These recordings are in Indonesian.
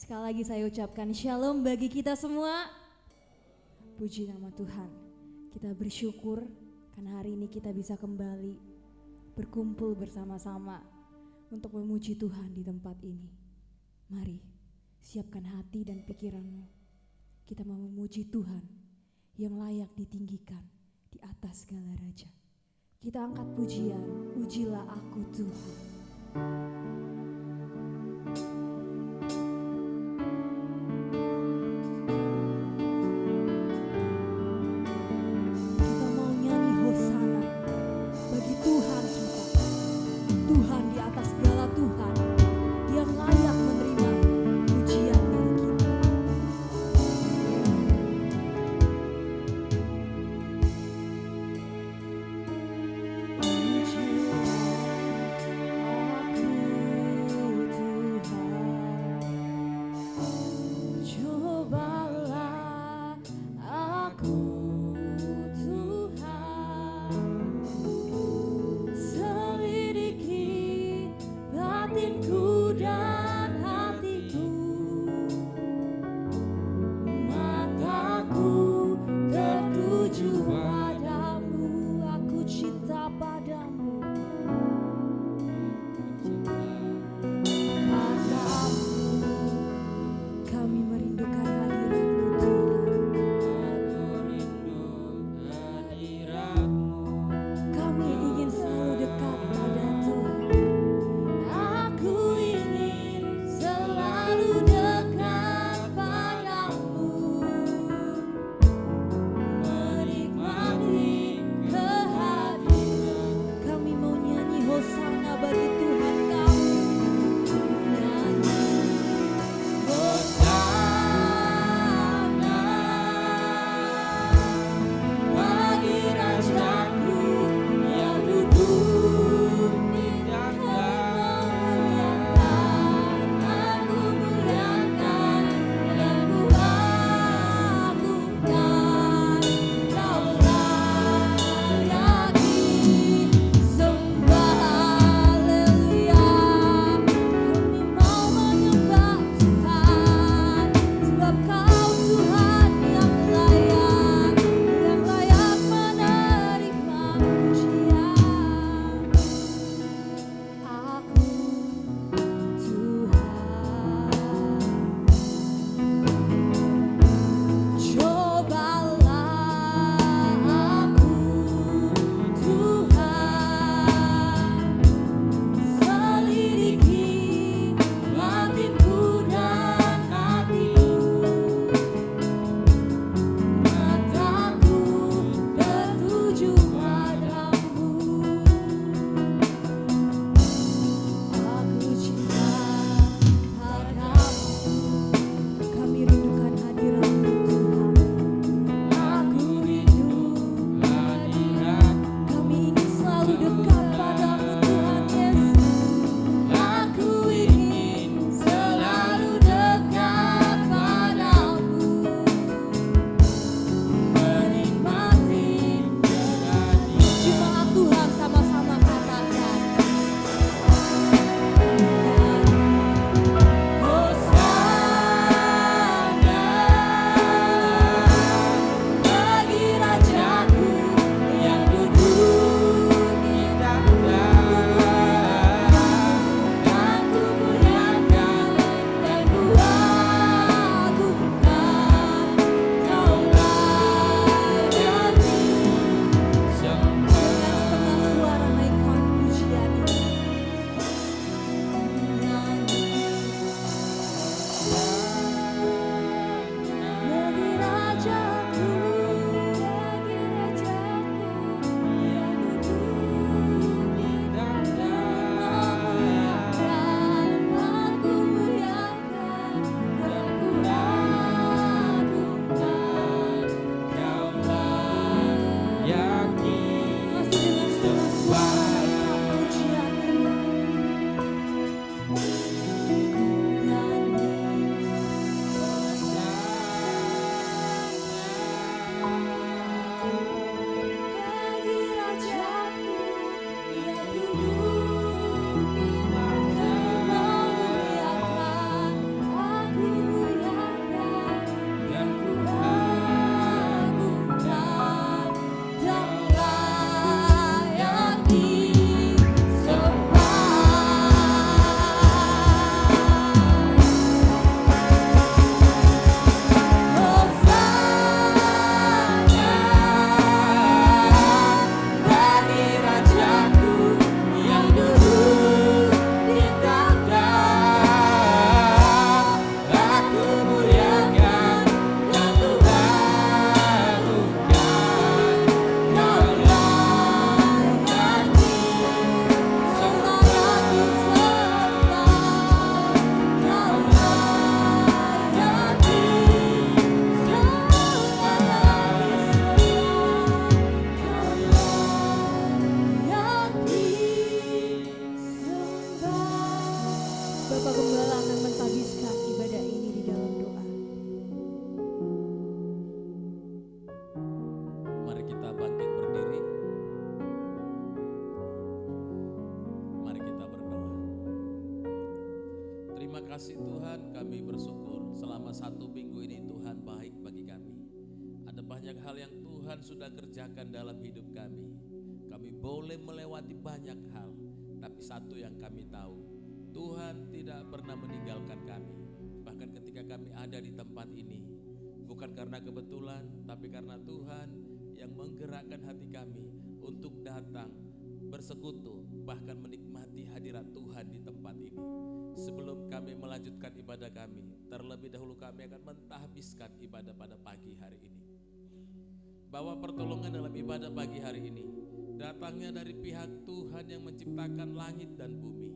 Sekali lagi saya ucapkan shalom bagi kita semua. Puji nama Tuhan. Kita bersyukur karena hari ini kita bisa kembali berkumpul bersama-sama untuk memuji Tuhan di tempat ini. Mari siapkan hati dan pikiranmu. Kita mau memuji Tuhan yang layak ditinggikan di atas segala raja. Kita angkat pujian, ujilah aku Tuhan. Kita mau nyanyi hosana bagi Tuhan kita. Tuhan di atas segala Tuhan yang layak menerima pujian dari kita. Ujilah aku Tuhan, kami bersyukur selama 1 minggu ini Tuhan baik bagi kami. Ada banyak hal yang Tuhan sudah kerjakan dalam hidup kami. Kami boleh melewati banyak hal, tapi satu yang kami tahu, Tuhan tidak pernah meninggalkan kami. Bahkan ketika kami ada di tempat ini, bukan karena kebetulan, tapi karena Tuhan yang menggerakkan hati kami untuk datang, bersekutu, bahkan menikmati hadirat Tuhan di tempat ini. Sebelum kami melanjutkan ibadah kami, terlebih dahulu kami akan mentahbiskan ibadah pada pagi hari ini. Bahwa pertolongan dalam ibadah pagi hari ini datangnya dari pihak Tuhan yang menciptakan langit dan bumi,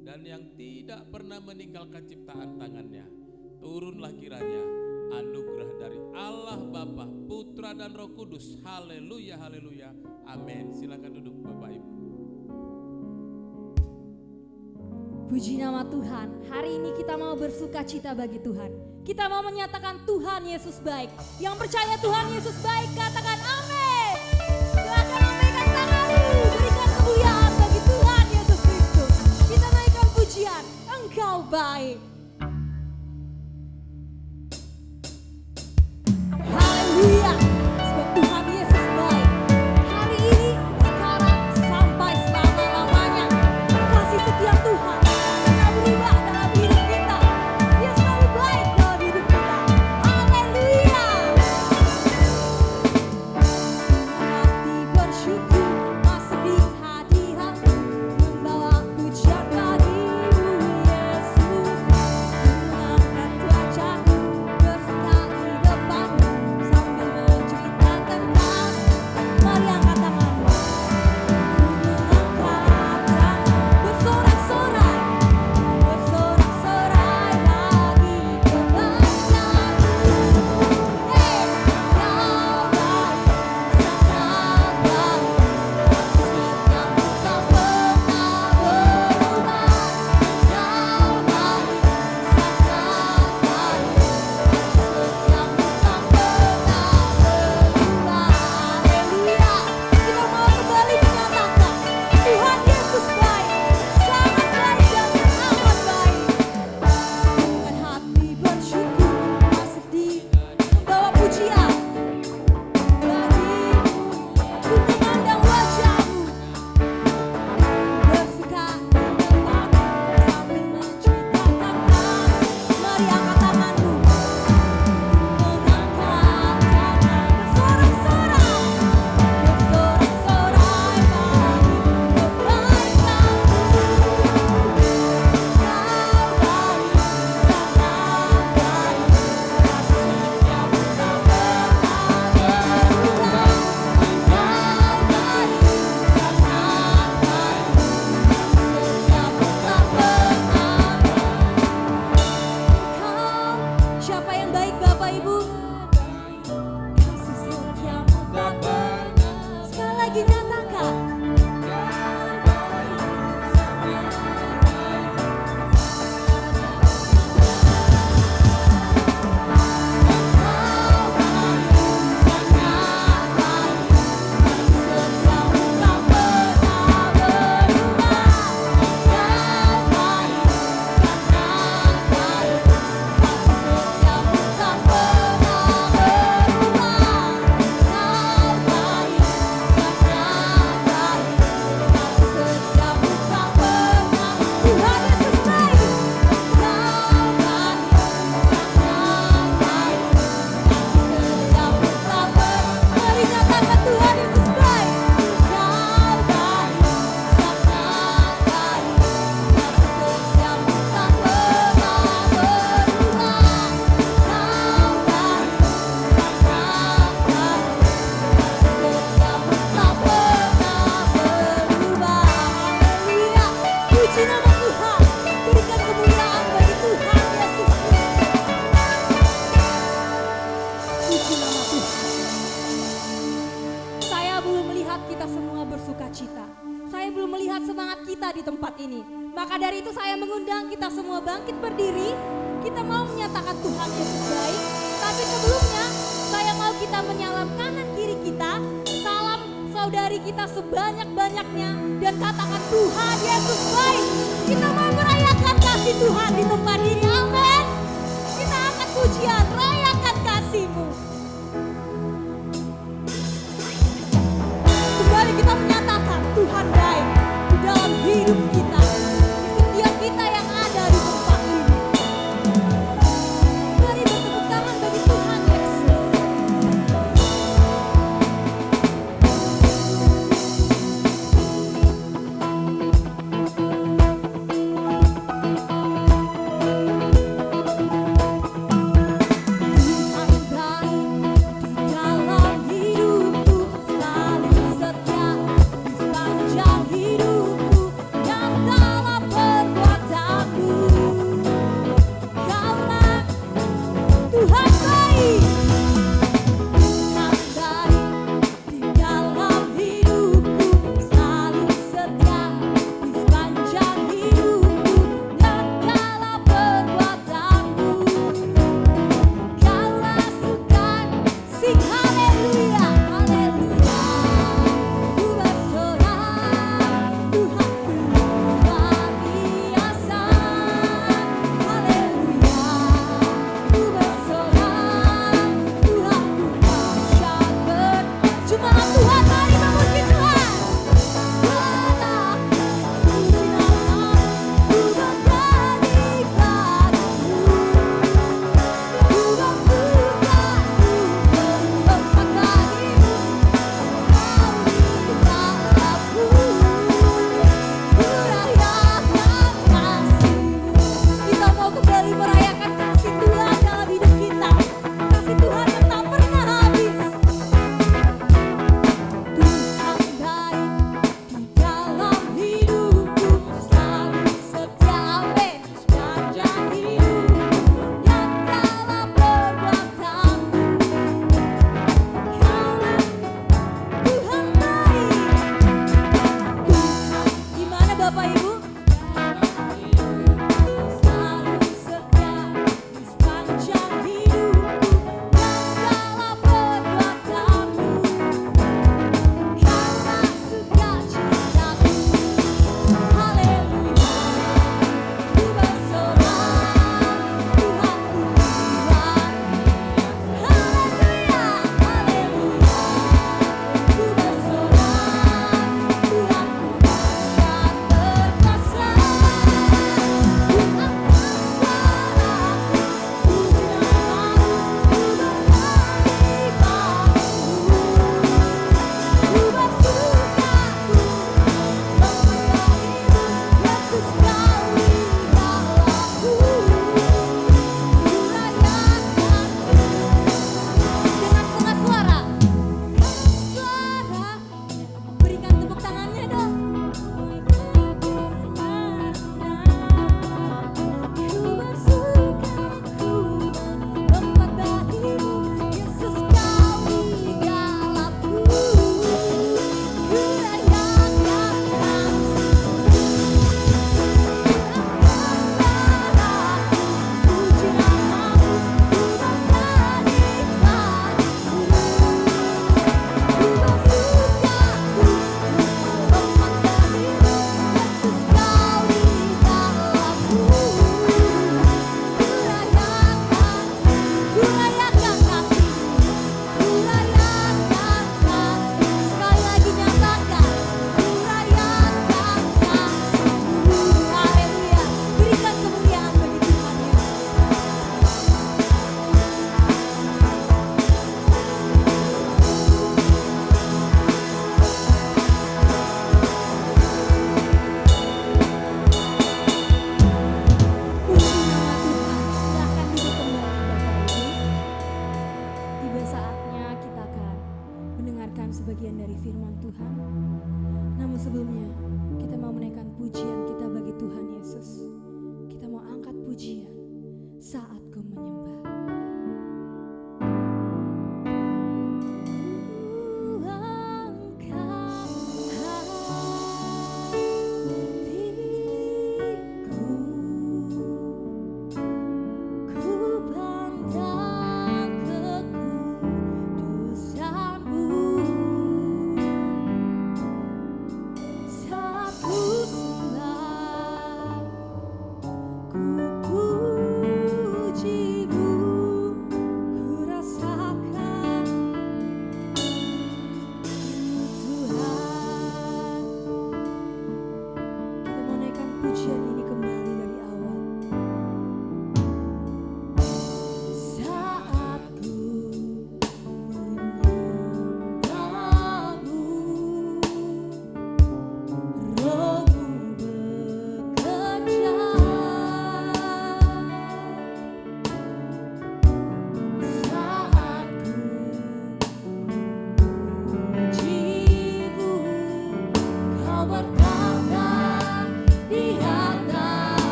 dan yang tidak pernah meninggalkan ciptaan tangannya. Turunlah kiranya anugerah dari Allah Bapa, Putra dan Roh Kudus. Haleluya, haleluya, amin. Silakan duduk Bapak Ibu. Puji nama Tuhan, hari ini kita mau bersuka cita bagi Tuhan. Kita mau menyatakan Tuhan Yesus baik. Yang percaya Tuhan Yesus baik, katakan amin. Silakan lambaikan tanganmu, berikan kemuliaan bagi Tuhan Yesus Kristus. Kita naikkan pujian, Engkau baik. Haleluya, sebab Tuhan Yesus baik. Hari ini, sekarang, sampai selama-lamanya. Kasih setia Tuhan tak berubah dalam hidup kita. Dia selalu baik dalam hidup kita. Haleluya. Hati bersyukur masih di hadirat-Mu, membawa pujian bagimu Yesus. Mengangkat wajahku berserta di depan-Mu sambil menceritakan Kau. Mari angkat tanganmu. Mengangkat tangan bersorak-sorai, bersorak-sorai bagi kebaikan-Mu. Hey, Kau baik, sangat baik. Kasih-Mu tak pernah berubah. Kau baik, sangat baik. Kasih-Mu tak pernah berubah. Haleluya. Kita mau kembali menyatakan Tuhan Yesus baik, sangat baik dan amat baik. Dengan hati bersyukur masih di membawa pujian bagimu, ku memandang wajah-Mu bersuka di depan-Mu sambil menceritakan Kau. Mari angkat tanganmu, mengangkat tangan bersorak-sorai, bersorak-sorai bagi kebaikan-Mu. Kau baik, sangat baik. Kasih-Mu tak pernah berubah. Kau baik, sangat baik. Kasih-Mu tak pernah. Kau, siapa yang baik Bapak Ibu? Kasih setiamu tak pernah. Sekali lagi nyatakan. Kau baik, sangat baik. Setiamu tak pernah berubah. Kau baik, sangat baik. Setiamu tak pernah berubah. Kau baik, sangat baik. Setiamu tak pernah. Tuhan Yesus baik. Kau baik, sangat baik. Setiamu tak pernah. Mari nyatakan Tuhan Yesus baik. Kau baik, sangat baik. Setiamu tak pernah berubah. Kau baik, sangat baik. Setiamu tak pernah berubah. Haleluya. Puji nama Tuhan. Berikan kemuliaan bagi Tuhan Yesus Kristus. Puji nama Tuhan. Saya belum melihat kita semua bersuka cita. Saya belum melihat semangat kita di tempat ini. Maka dari itu saya mengundang kita semua bangkit berdiri. Kita mau menyatakan Tuhan Yesus baik. Tapi sebelumnya saya mau kita menyalam kanan kiri kita. Salam saudari kita sebanyak-banyaknya. Dan katakan Tuhan Yesus baik. Kita mau merayakan kasih Tuhan di tempat ini. Amin. Kita angkat pujian, rayakan kasih-Mu. Kembali kita menyatakan Tuhan baik di dalam hidup kita, setiap kita yang ada di tempat ini. Mari bertepuk tangan bagi Tuhan Yesus.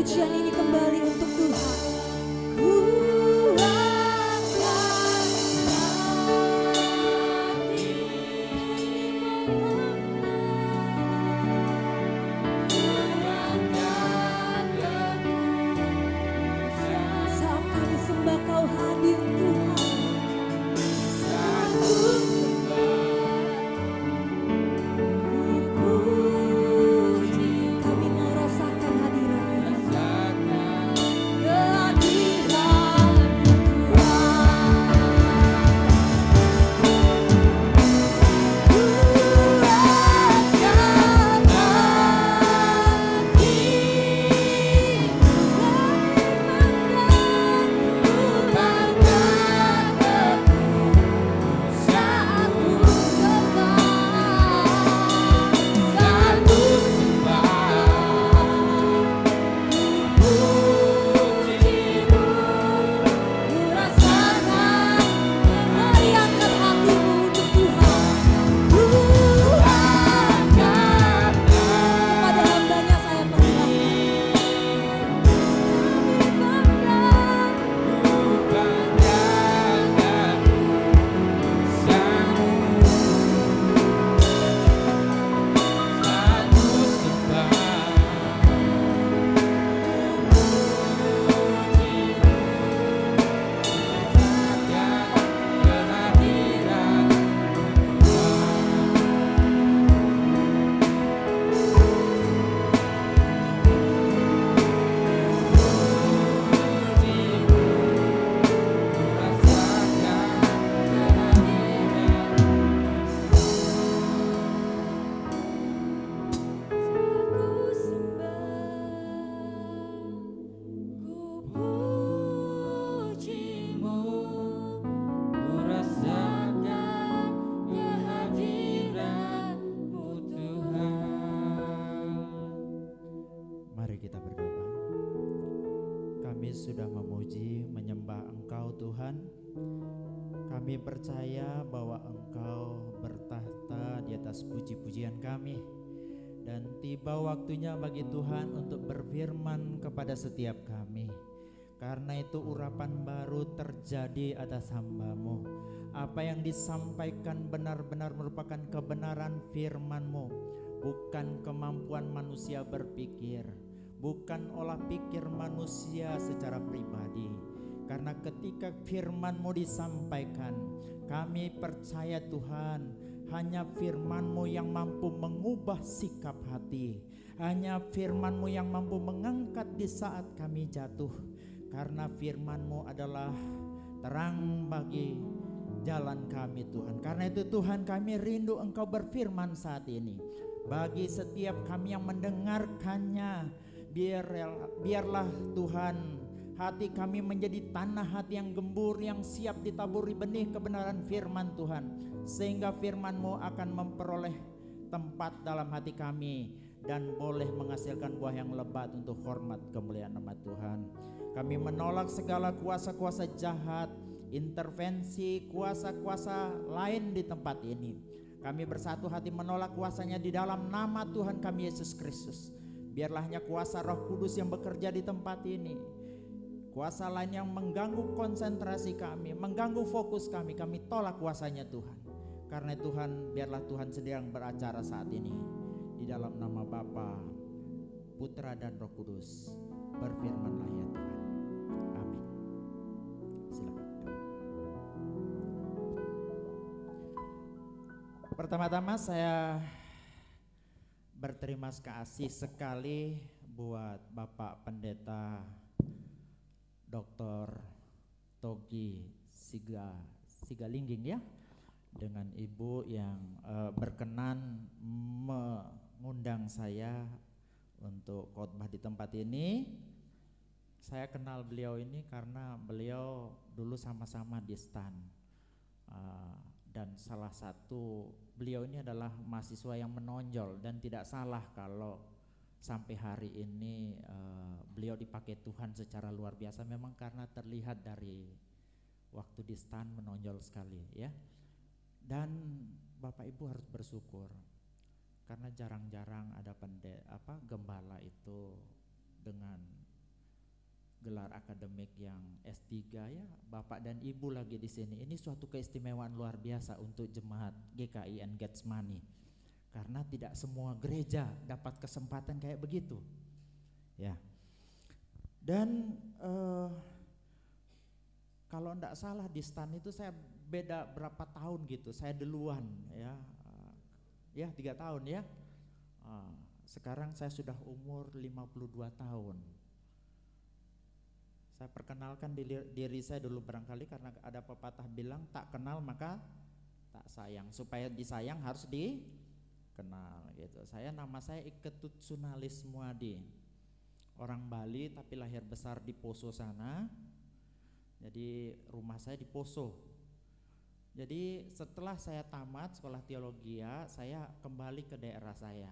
pujian ini kembali untuk Tuhan. Ku saat kami sembah Kau hadir Tuhan. Kami mau rasakan hadirat-Mu. sudah memuji, menyembah Engkau Tuhan. Kami percaya bahwa Engkau bertahta di atas puji-pujian kami. Dan tiba waktunya bagi Tuhan untuk berfirman kepada setiap kami. Karena itu urapan baru terjadi atas hamba-Mu. Apa yang disampaikan benar-benar merupakan kebenaran firman-Mu, bukan kemampuan manusia berpikir, bukan olah pikir manusia secara pribadi. Karena ketika firman-Mu disampaikan, kami percaya Tuhan, hanya firman-Mu yang mampu mengubah sikap hati. Hanya firman-Mu yang mampu mengangkat di saat kami jatuh. Karena firman-Mu adalah terang bagi jalan kami Tuhan. Karena itu Tuhan, kami rindu Engkau berfirman saat ini. Bagi setiap kami yang mendengarkannya, biarlah Tuhan hati kami menjadi tanah hati yang gembur, yang siap ditaburi benih kebenaran firman Tuhan. Sehingga firman-Mu akan memperoleh tempat dalam hati kami dan boleh menghasilkan buah yang lebat untuk hormat kemuliaan nama Tuhan. Kami menolak segala kuasa-kuasa jahat, intervensi kuasa-kuasa lain di tempat ini. Kami bersatu hati menolak kuasanya di dalam nama Tuhan kami Yesus Kristus. Biarlah hanya kuasa Roh Kudus yang bekerja di tempat ini. Kuasa lain yang mengganggu konsentrasi kami, mengganggu fokus kami tolak kuasanya Tuhan. Karena Tuhan, biarlah Tuhan sedang beracara saat ini. Di dalam nama Bapa, Putra dan Roh Kudus, berfirmanlah ya Tuhan. Amin. Silakan. Pertama-tama saya berterima kasih sekali buat Bapak Pendeta Dr. Togi Sigalingging ya, dengan Ibu yang berkenan mengundang saya untuk khotbah di tempat ini. Saya kenal beliau ini karena beliau dulu sama-sama di STAN, dan salah satu beliau ini adalah mahasiswa yang menonjol, dan tidak salah kalau sampai hari ini beliau dipakai Tuhan secara luar biasa. Memang karena terlihat dari waktu di STAN menonjol sekali ya. Dan Bapak Ibu harus bersyukur karena jarang-jarang ada gembala itu dengan gelar akademik yang S3 ya, Bapak dan Ibu lagi di sini. Ini suatu keistimewaan luar biasa untuk jemaat GKI and Getsemani. Karena tidak semua gereja dapat kesempatan kayak begitu. Ya. Dan kalau enggak salah di STAN itu saya beda berapa tahun gitu. Saya duluan ya. Ya 3 tahun ya. Sekarang saya sudah umur 52 tahun. Saya perkenalkan diri saya dulu barangkali, karena ada pepatah bilang tak kenal maka tak sayang. Supaya disayang harus dikenal gitu. Nama saya Iketut Sunalis Muadi. Orang Bali tapi lahir besar di Poso sana. Jadi rumah saya di Poso. Jadi setelah saya tamat sekolah teologi, saya kembali ke daerah saya.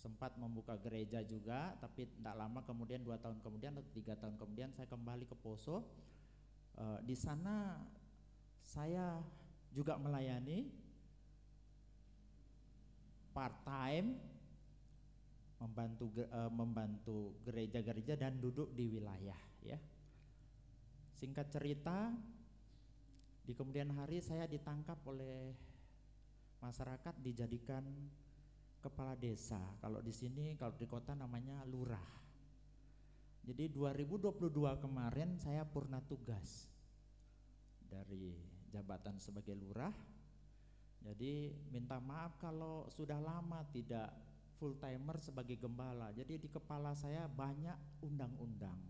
Sempat membuka gereja juga, tapi tidak lama kemudian 2 tahun kemudian atau 3 tahun kemudian saya kembali ke Poso. Di sana saya juga melayani part time, membantu gereja-gereja dan duduk di wilayah ya. Singkat cerita, di kemudian hari saya ditangkap oleh masyarakat, dijadikan kepala desa. Kalau di sini, kalau di kota namanya lurah. Jadi 2022 kemarin saya purna tugas dari jabatan sebagai lurah. Jadi minta maaf kalau sudah lama tidak full timer sebagai gembala. Jadi di kepala saya banyak undang-undang.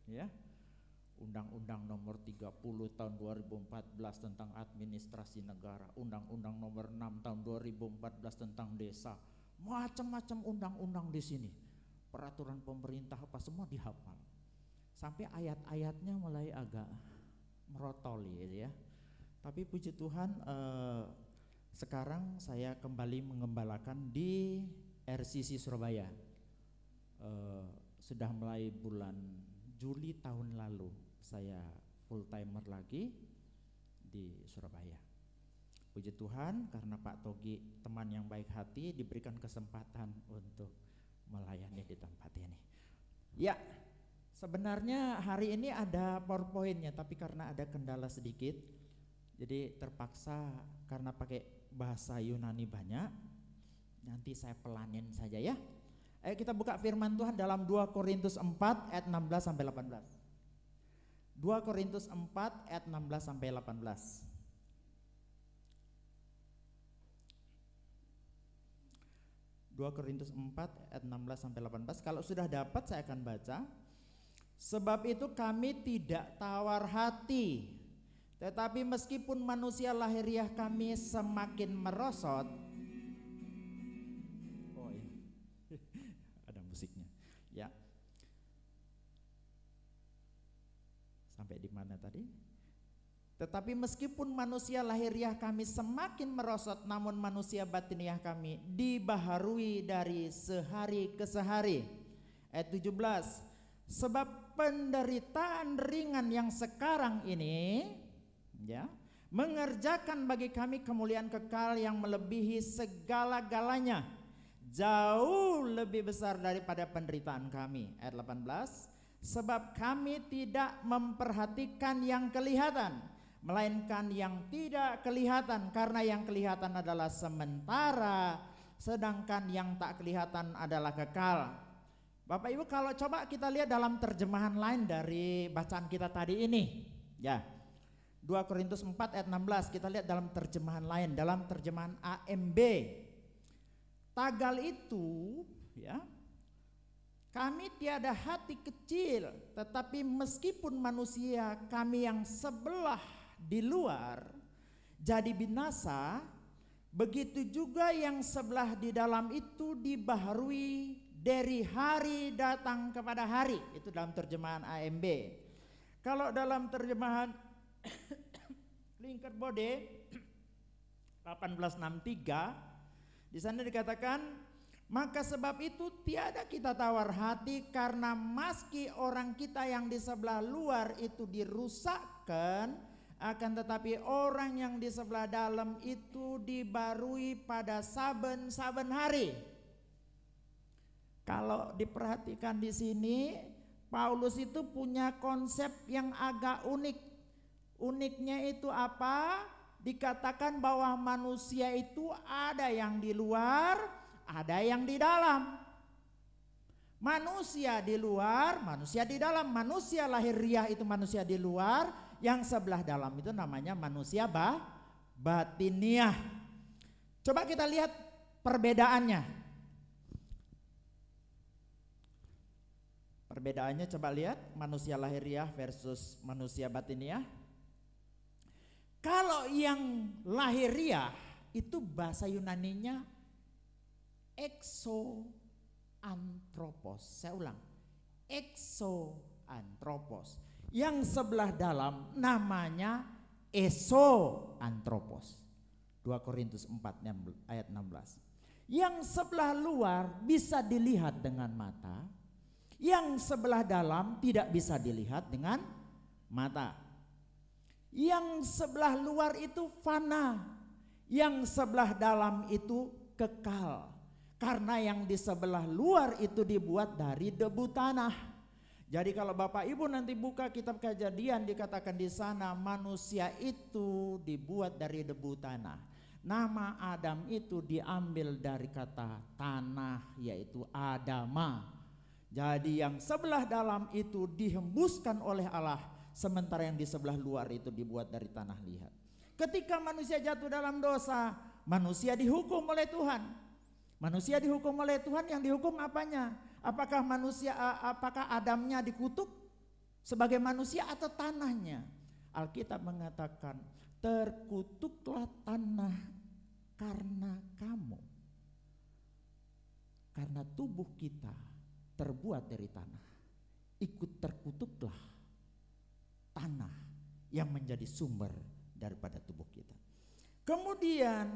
Ya. Undang-Undang nomor 30 tahun 2014 tentang administrasi negara, Undang-Undang nomor 6 tahun 2014 tentang desa, macam-macam undang-undang di sini, peraturan pemerintah apa semua dihafal, sampai ayat-ayatnya mulai agak merotoli gitu ya. Tapi puji Tuhan, sekarang saya kembali mengembalakan di RCC Surabaya, sudah mulai bulan Juli tahun lalu. Saya full timer lagi di Surabaya. Puji Tuhan karena Pak Togi teman yang baik hati diberikan kesempatan untuk melayani di tempat ini. Ya, sebenarnya hari ini ada PowerPoint-nya, tapi karena ada kendala sedikit, jadi terpaksa karena pakai bahasa Yunani banyak, nanti saya pelanin saja ya. Ayo kita buka firman Tuhan dalam 2 Korintus 4 ayat 16 sampai 18. 2 Korintus 4 ayat 16 sampai 18. 2 Korintus 4 ayat 16 sampai 18. Kalau sudah dapat saya akan baca. Sebab itu kami tidak tawar hati, tetapi meskipun manusia lahiriah kami semakin merosot. Oh ini ada musiknya. Ya. Sampai di mana tadi? Tetapi meskipun manusia lahiriah kami semakin merosot, namun manusia batiniah kami dibaharui dari sehari ke sehari. Ayat 17. Sebab penderitaan ringan yang sekarang ini ya, mengerjakan bagi kami kemuliaan kekal yang melebihi segala-galanya, jauh lebih besar daripada penderitaan kami. Ayat 18. Sebab kami tidak memperhatikan yang kelihatan, melainkan yang tidak kelihatan, karena yang kelihatan adalah sementara, sedangkan yang tak kelihatan adalah kekal. Bapak Ibu, kalau coba kita lihat dalam terjemahan lain dari bacaan kita tadi ini ya, 2 Korintus 4 ayat 16, kita lihat dalam terjemahan lain, dalam terjemahan AMB. Tagal itu ya, kami tiada hati kecil, tetapi meskipun manusia kami yang sebelah di luar jadi binasa, begitu juga yang sebelah di dalam itu dibaharui dari hari datang kepada hari. Itu dalam terjemahan AMB. Kalau dalam terjemahan Linker Bode 1863 di sana dikatakan, maka sebab itu tiada kita tawar hati, karena maski orang kita yang di sebelah luar itu dirusakkan, akan tetapi orang yang di sebelah dalam itu dibarui pada saben-saben hari. Kalau diperhatikan di sini, Paulus itu punya konsep yang agak unik. Uniknya itu apa? Dikatakan bahwa manusia itu ada yang di luar, ada yang di dalam. Manusia di luar, manusia di dalam. Manusia lahiriah itu manusia di luar, yang sebelah dalam itu namanya manusia batiniah. Coba kita lihat perbedaannya. Perbedaannya coba lihat manusia lahiriah versus manusia batiniah. Kalau yang lahiriah itu bahasa Yunaninya exoanthropos. Saya ulang, exoanthropos. Yang sebelah dalam namanya esoanthropos. 2 Korintus 4 ayat 16. Yang sebelah luar bisa dilihat dengan mata, yang sebelah dalam tidak bisa dilihat dengan mata. Yang sebelah luar itu fana, yang sebelah dalam itu kekal. Karena yang di sebelah luar itu dibuat dari debu tanah. Jadi kalau Bapak Ibu nanti buka kitab Kejadian, dikatakan di sana manusia itu dibuat dari debu tanah. Nama Adam itu diambil dari kata tanah, yaitu Adama. Jadi yang sebelah dalam itu dihembuskan oleh Allah, sementara yang di sebelah luar itu dibuat dari tanah liat. Ketika manusia jatuh dalam dosa, manusia dihukum oleh Tuhan. Manusia dihukum oleh Tuhan, yang dihukum apanya? Apakah Adamnya dikutuk sebagai manusia atau tanahnya? Alkitab mengatakan, terkutuklah tanah karena kamu. Karena tubuh kita terbuat dari tanah, ikut terkutuklah tanah yang menjadi sumber daripada tubuh kita. Kemudian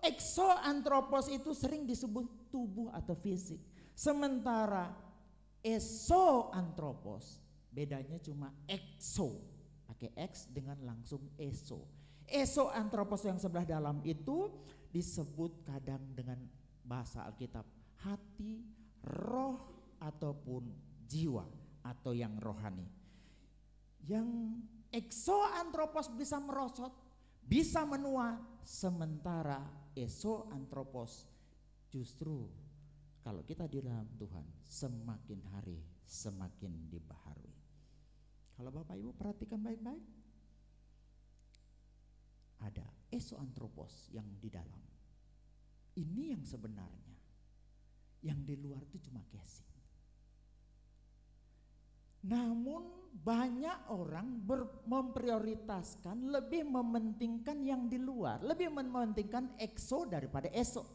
exoanthropos itu sering disebut tubuh atau fisik. Sementara esoanthropos bedanya cuma exo, pakai X dengan langsung eso. Esoanthropos yang sebelah dalam itu disebut kadang dengan bahasa Alkitab hati, roh ataupun jiwa atau yang rohani. Yang exoanthropos bisa merosot, bisa menua, sementara esoanthropos justru kalau kita di dalam Tuhan semakin hari semakin dibaharui. Kalau Bapak Ibu perhatikan baik-baik, ada esoanthropos yang di dalam. Ini yang sebenarnya, yang di luar itu cuma casing. Namun banyak orang memprioritaskan, lebih mementingkan yang di luar, lebih mementingkan exo daripada eso.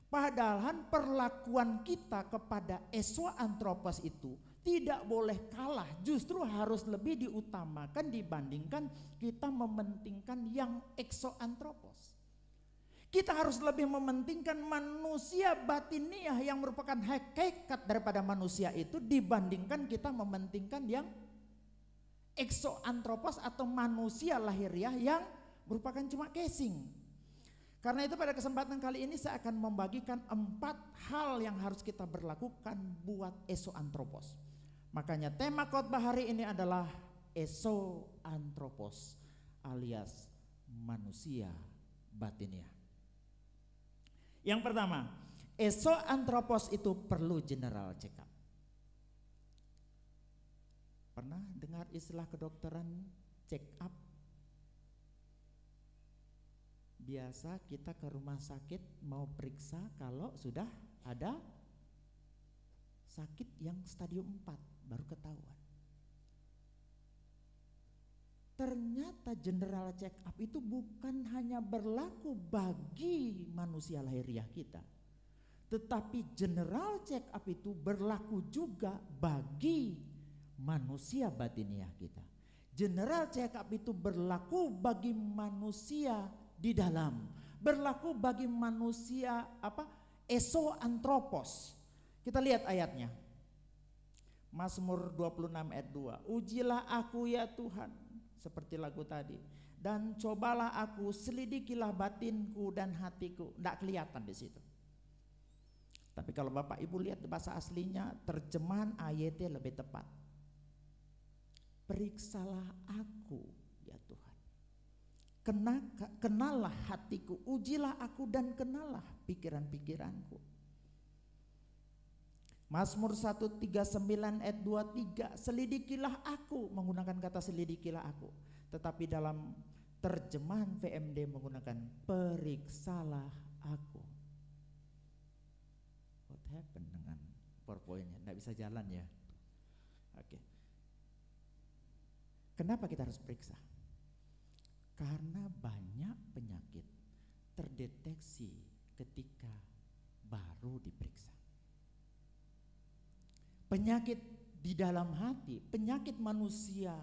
Padahal perlakuan kita kepada esoanthropos itu tidak boleh kalah, justru harus lebih diutamakan dibandingkan kita mementingkan yang exoanthropos. Kita harus lebih mementingkan manusia batiniah yang merupakan hakikat daripada manusia itu dibandingkan kita mementingkan yang exoanthropos atau manusia lahiriah yang merupakan cuma casing. Karena itu pada kesempatan kali ini saya akan membagikan 4 hal yang harus kita berlakukan buat esoanthropos. Makanya tema khotbah hari ini adalah esoanthropos alias manusia batiniah. Yang pertama, esoanthropos itu perlu general check up. Pernah dengar istilah kedokteran check up? Biasa kita ke rumah sakit mau periksa kalau sudah ada sakit yang stadium 4 baru ketahuan. Ternyata general check up itu bukan hanya berlaku bagi manusia lahiriah kita, tetapi general check up itu berlaku juga bagi manusia batiniah kita. General check up itu berlaku bagi manusia di dalam, berlaku bagi manusia esoanthropos. Kita lihat ayatnya. Mazmur 26 ayat 2. Ujilah aku ya Tuhan, seperti lagu tadi, dan cobalah aku, selidikilah batinku dan hatiku. Tidak kelihatan di situ. Tapi kalau Bapak Ibu lihat bahasa aslinya, terjemahan ayatnya lebih tepat. Periksalah aku ya Tuhan. Kenalah hatiku, ujilah aku dan kenalah pikiran-pikiranku. Mazmur 139 ayat 23, selidikilah aku, menggunakan kata selidikilah aku. Tetapi dalam terjemahan VMD menggunakan periksalah aku. What happened dengan PowerPoint-nya? Nggak bisa jalan ya? Oke. Kenapa kita harus periksa? Karena banyak penyakit terdeteksi ketika baru diperiksa. Penyakit di dalam hati, penyakit manusia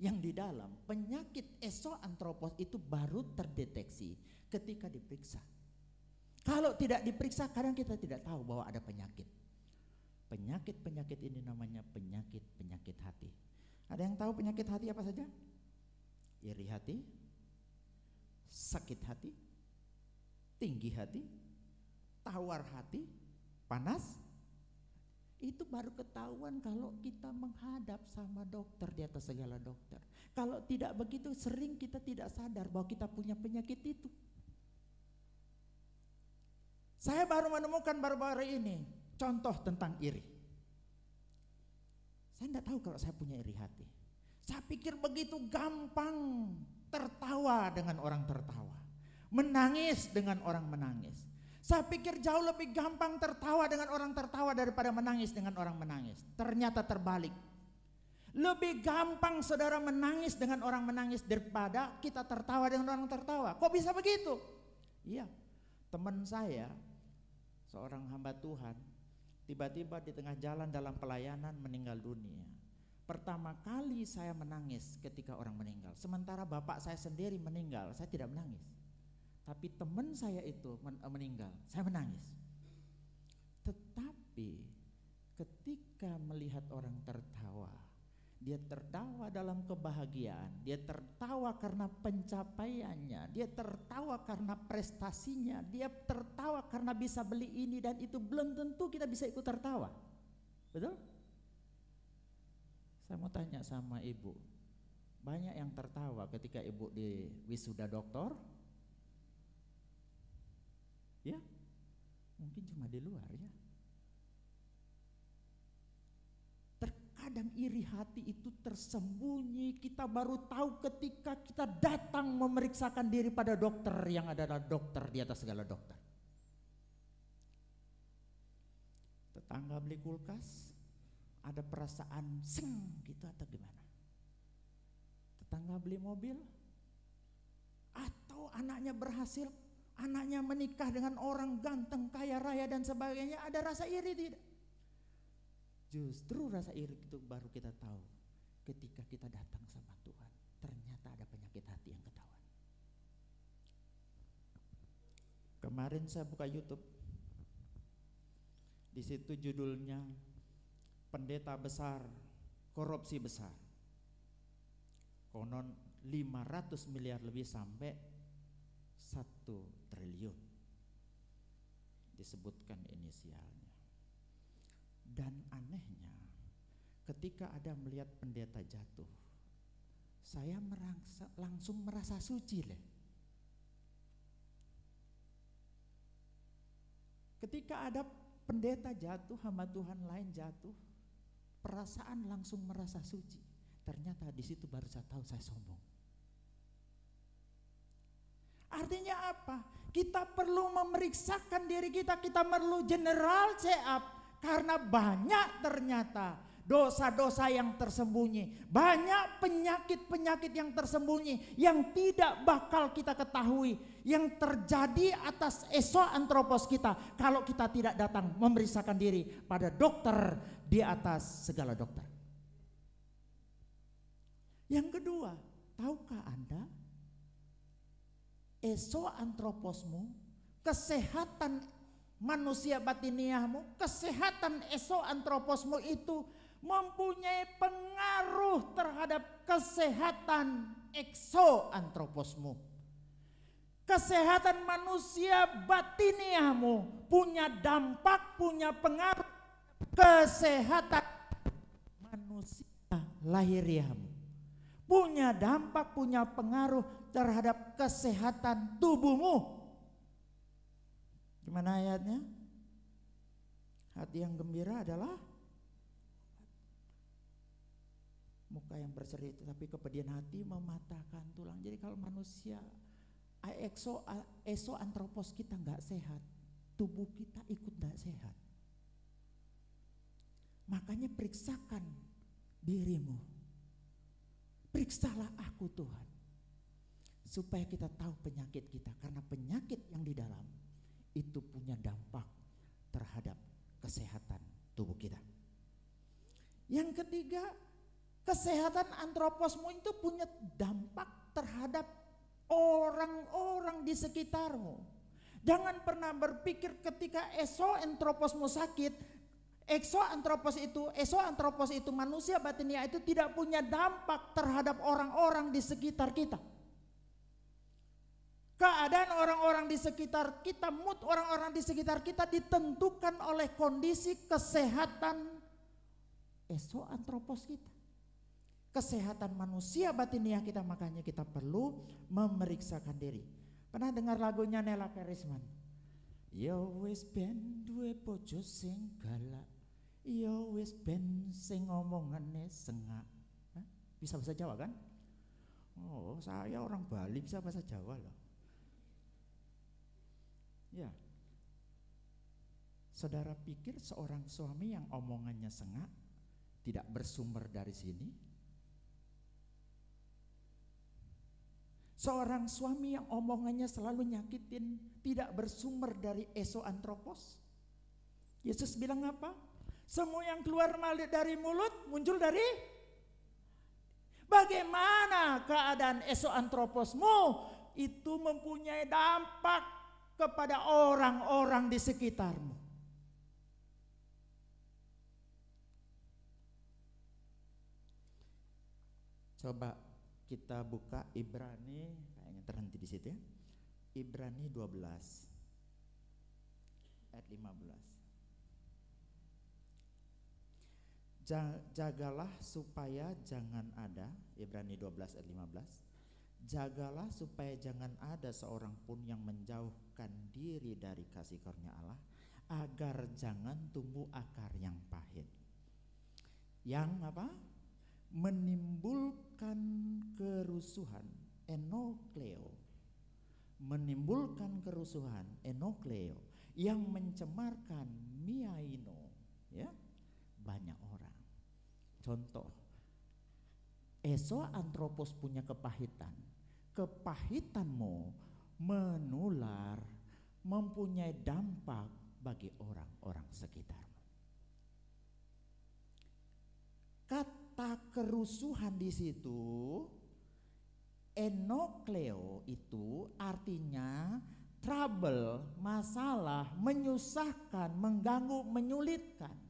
yang di dalam, penyakit esoantropos itu baru terdeteksi ketika diperiksa. Kalau tidak diperiksa, kadang kita tidak tahu bahwa ada penyakit. Penyakit-penyakit ini namanya penyakit-penyakit hati. Ada yang tahu penyakit hati apa saja? Iri hati, sakit hati, tinggi hati, tawar hati, panas. Itu baru ketahuan kalau kita menghadap sama dokter di atas segala dokter. Kalau tidak begitu, sering kita tidak sadar bahwa kita punya penyakit itu. Saya baru menemukan baru-baru ini contoh tentang iri. Saya tidak tahu kalau saya punya iri hati. Saya pikir begitu gampang tertawa dengan orang tertawa, menangis dengan orang menangis. Saya pikir jauh lebih gampang tertawa dengan orang tertawa daripada menangis dengan orang menangis. Ternyata terbalik. Lebih gampang saudara menangis dengan orang menangis daripada kita tertawa dengan orang tertawa. Kok bisa begitu? Iya, teman saya, seorang hamba Tuhan, tiba-tiba di tengah jalan dalam pelayanan meninggal dunia. Pertama kali saya menangis ketika orang meninggal. Sementara bapak saya sendiri meninggal, saya tidak menangis. Tapi teman saya itu meninggal, saya menangis. Tetapi ketika melihat orang tertawa, dia tertawa dalam kebahagiaan, dia tertawa karena pencapaiannya, dia tertawa karena prestasinya, dia tertawa karena bisa beli ini dan itu, belum tentu kita bisa ikut tertawa. Betul? Saya mau tanya sama ibu, banyak yang tertawa ketika ibu di wisuda doktor? Ya, mungkin cuma di luar ya. Terkadang iri hati itu tersembunyi, kita baru tahu ketika kita datang memeriksakan diri pada dokter yang adalah dokter di atas segala dokter. Tetangga beli kulkas, ada perasaan seng gitu atau gimana? Tetangga beli mobil, atau anaknya berhasil, anaknya menikah dengan orang ganteng, kaya raya dan sebagainya, ada rasa iri tidak? Justru rasa iri itu baru kita tahu ketika kita datang sama Tuhan. Ternyata ada penyakit hati yang ketahuan. Kemarin saya buka YouTube, di situ judulnya pendeta besar, korupsi besar. Konon 500 miliar lebih sampai 1 triliun disebutkan inisialnya. Dan anehnya ketika ada melihat pendeta jatuh, saya langsung merasa suci leh. Ketika ada pendeta jatuh, hamba Tuhan lain jatuh, perasaan langsung merasa suci. Ternyata di situ baru saya tahu saya sombong. Artinya apa? Kita perlu memeriksakan diri kita, kita perlu general check up. Karena banyak ternyata dosa-dosa yang tersembunyi, banyak penyakit-penyakit yang tersembunyi yang tidak bakal kita ketahui, yang terjadi atas esoantropos kita kalau kita tidak datang memeriksakan diri pada dokter di atas segala dokter. Yang kedua, tahukah Anda, esoantroposmu, kesehatan manusia batiniahmu, kesehatan esoantroposmu itu mempunyai pengaruh terhadap kesehatan eksoantroposmu. Kesehatan manusia batiniahmu punya dampak, punya pengaruh kesehatan manusia lahiriahmu. Punya dampak, punya pengaruh terhadap kesehatan tubuhmu. Gimana ayatnya? Hati yang gembira adalah muka yang berseri, tapi kepedihan hati mematahkan tulang. Jadi kalau manusia antropos kita nggak sehat, tubuh kita ikut nggak sehat. Makanya periksakan dirimu, periksalah aku Tuhan, supaya kita tahu penyakit kita, karena penyakit yang di dalam itu punya dampak terhadap kesehatan tubuh kita. Yang ketiga, kesehatan antroposmu itu punya dampak terhadap orang-orang di sekitarmu. Jangan pernah berpikir ketika exoantroposmu sakit, exoantropos itu manusia batinia itu tidak punya dampak terhadap orang-orang di sekitar kita. Keadaan orang-orang di sekitar kita, mood orang-orang di sekitar kita ditentukan oleh kondisi kesehatan exoantropos kita. Kesehatan manusia batiniah kita, makanya kita perlu memeriksakan diri. Pernah dengar lagunya Nela Karisman? Yo wis ben duwe bojo sing galak, yo wis ben sing ngomongane sengak. Bisa bahasa Jawa kan? Oh, saya orang Bali bisa bahasa Jawa loh. Ya. Saudara pikir seorang suami yang omongannya sengak tidak bersumber dari sini? Seorang suami yang omongannya selalu nyakitin tidak bersumber dari exoantropos? Yesus bilang apa? Semua yang keluar dari mulut muncul dari. Bagaimana keadaan exoantroposmu itu mempunyai dampak kepada orang-orang di sekitarmu. Coba kita buka Ibrani, kayaknya terhenti di situ ya. Ibrani 12 ayat 15. Jagalah supaya jangan ada, Ibrani 12 ayat 15. Jagalah supaya jangan ada seorang pun yang menjauhkan diri dari kasih karunia Allah, agar jangan tumbuh akar yang pahit. Yang apa? Menimbulkan kerusuhan, enokleo. Menimbulkan kerusuhan, enokleo, yang mencemarkan miaino, ya, banyak orang. Contoh, exoantropos punya kepahitan. Kepahitanmu menular, mempunyai dampak bagi orang-orang sekitarmu. Kata kerusuhan di situ, enokleo itu artinya trouble, masalah, menyusahkan, mengganggu, menyulitkan.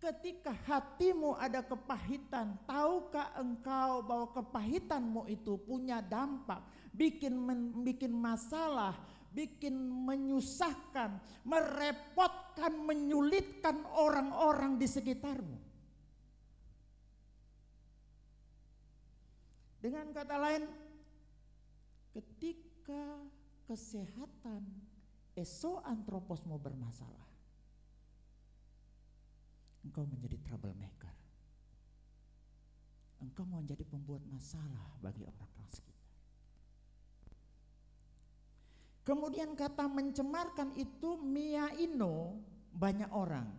Ketika hatimu ada kepahitan, tahukah engkau bahwa kepahitanmu itu punya dampak, bikin masalah, bikin menyusahkan, merepotkan, menyulitkan orang-orang di sekitarmu. Dengan kata lain, ketika kesehatan exoantroposmu bermasalah, engkau menjadi troublemaker. Engkau menjadi pembuat masalah bagi orang-orang sekitar. Kemudian kata mencemarkan itu miaino, banyak orang.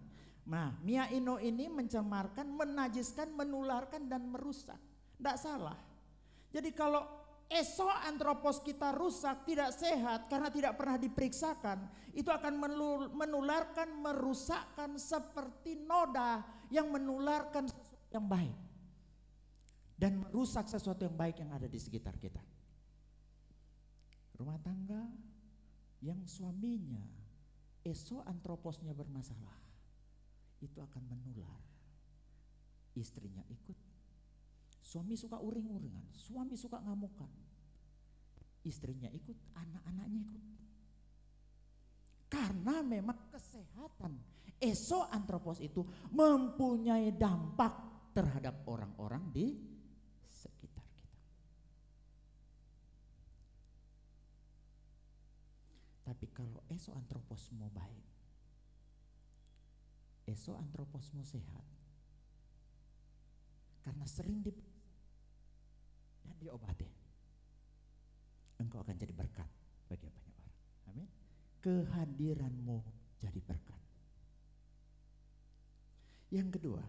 Nah, miaino ini mencemarkan, menajiskan, menularkan dan merusak. Tidak salah. Jadi kalau exoantropos kita rusak, tidak sehat karena tidak pernah diperiksakan, itu akan menularkan, merusakkan seperti noda yang menularkan sesuatu yang baik dan merusak sesuatu yang baik yang ada di sekitar kita. Rumah tangga yang suaminya exoantroposnya bermasalah, itu akan menular. Istrinya ikut. Suami suka uring-uringan, suami suka ngamukan. istrinya ikut, anak-anaknya ikut. Karena memang kesehatan esoantropos itu mempunyai dampak terhadap orang-orang di sekitar kita. Tapi kalau esoantroposmu baik, esoantroposmu sehat, karena sering dan diobati, engkau akan jadi berkat bagi banyak orang. Amin. Kehadiranmu jadi berkat. Yang kedua,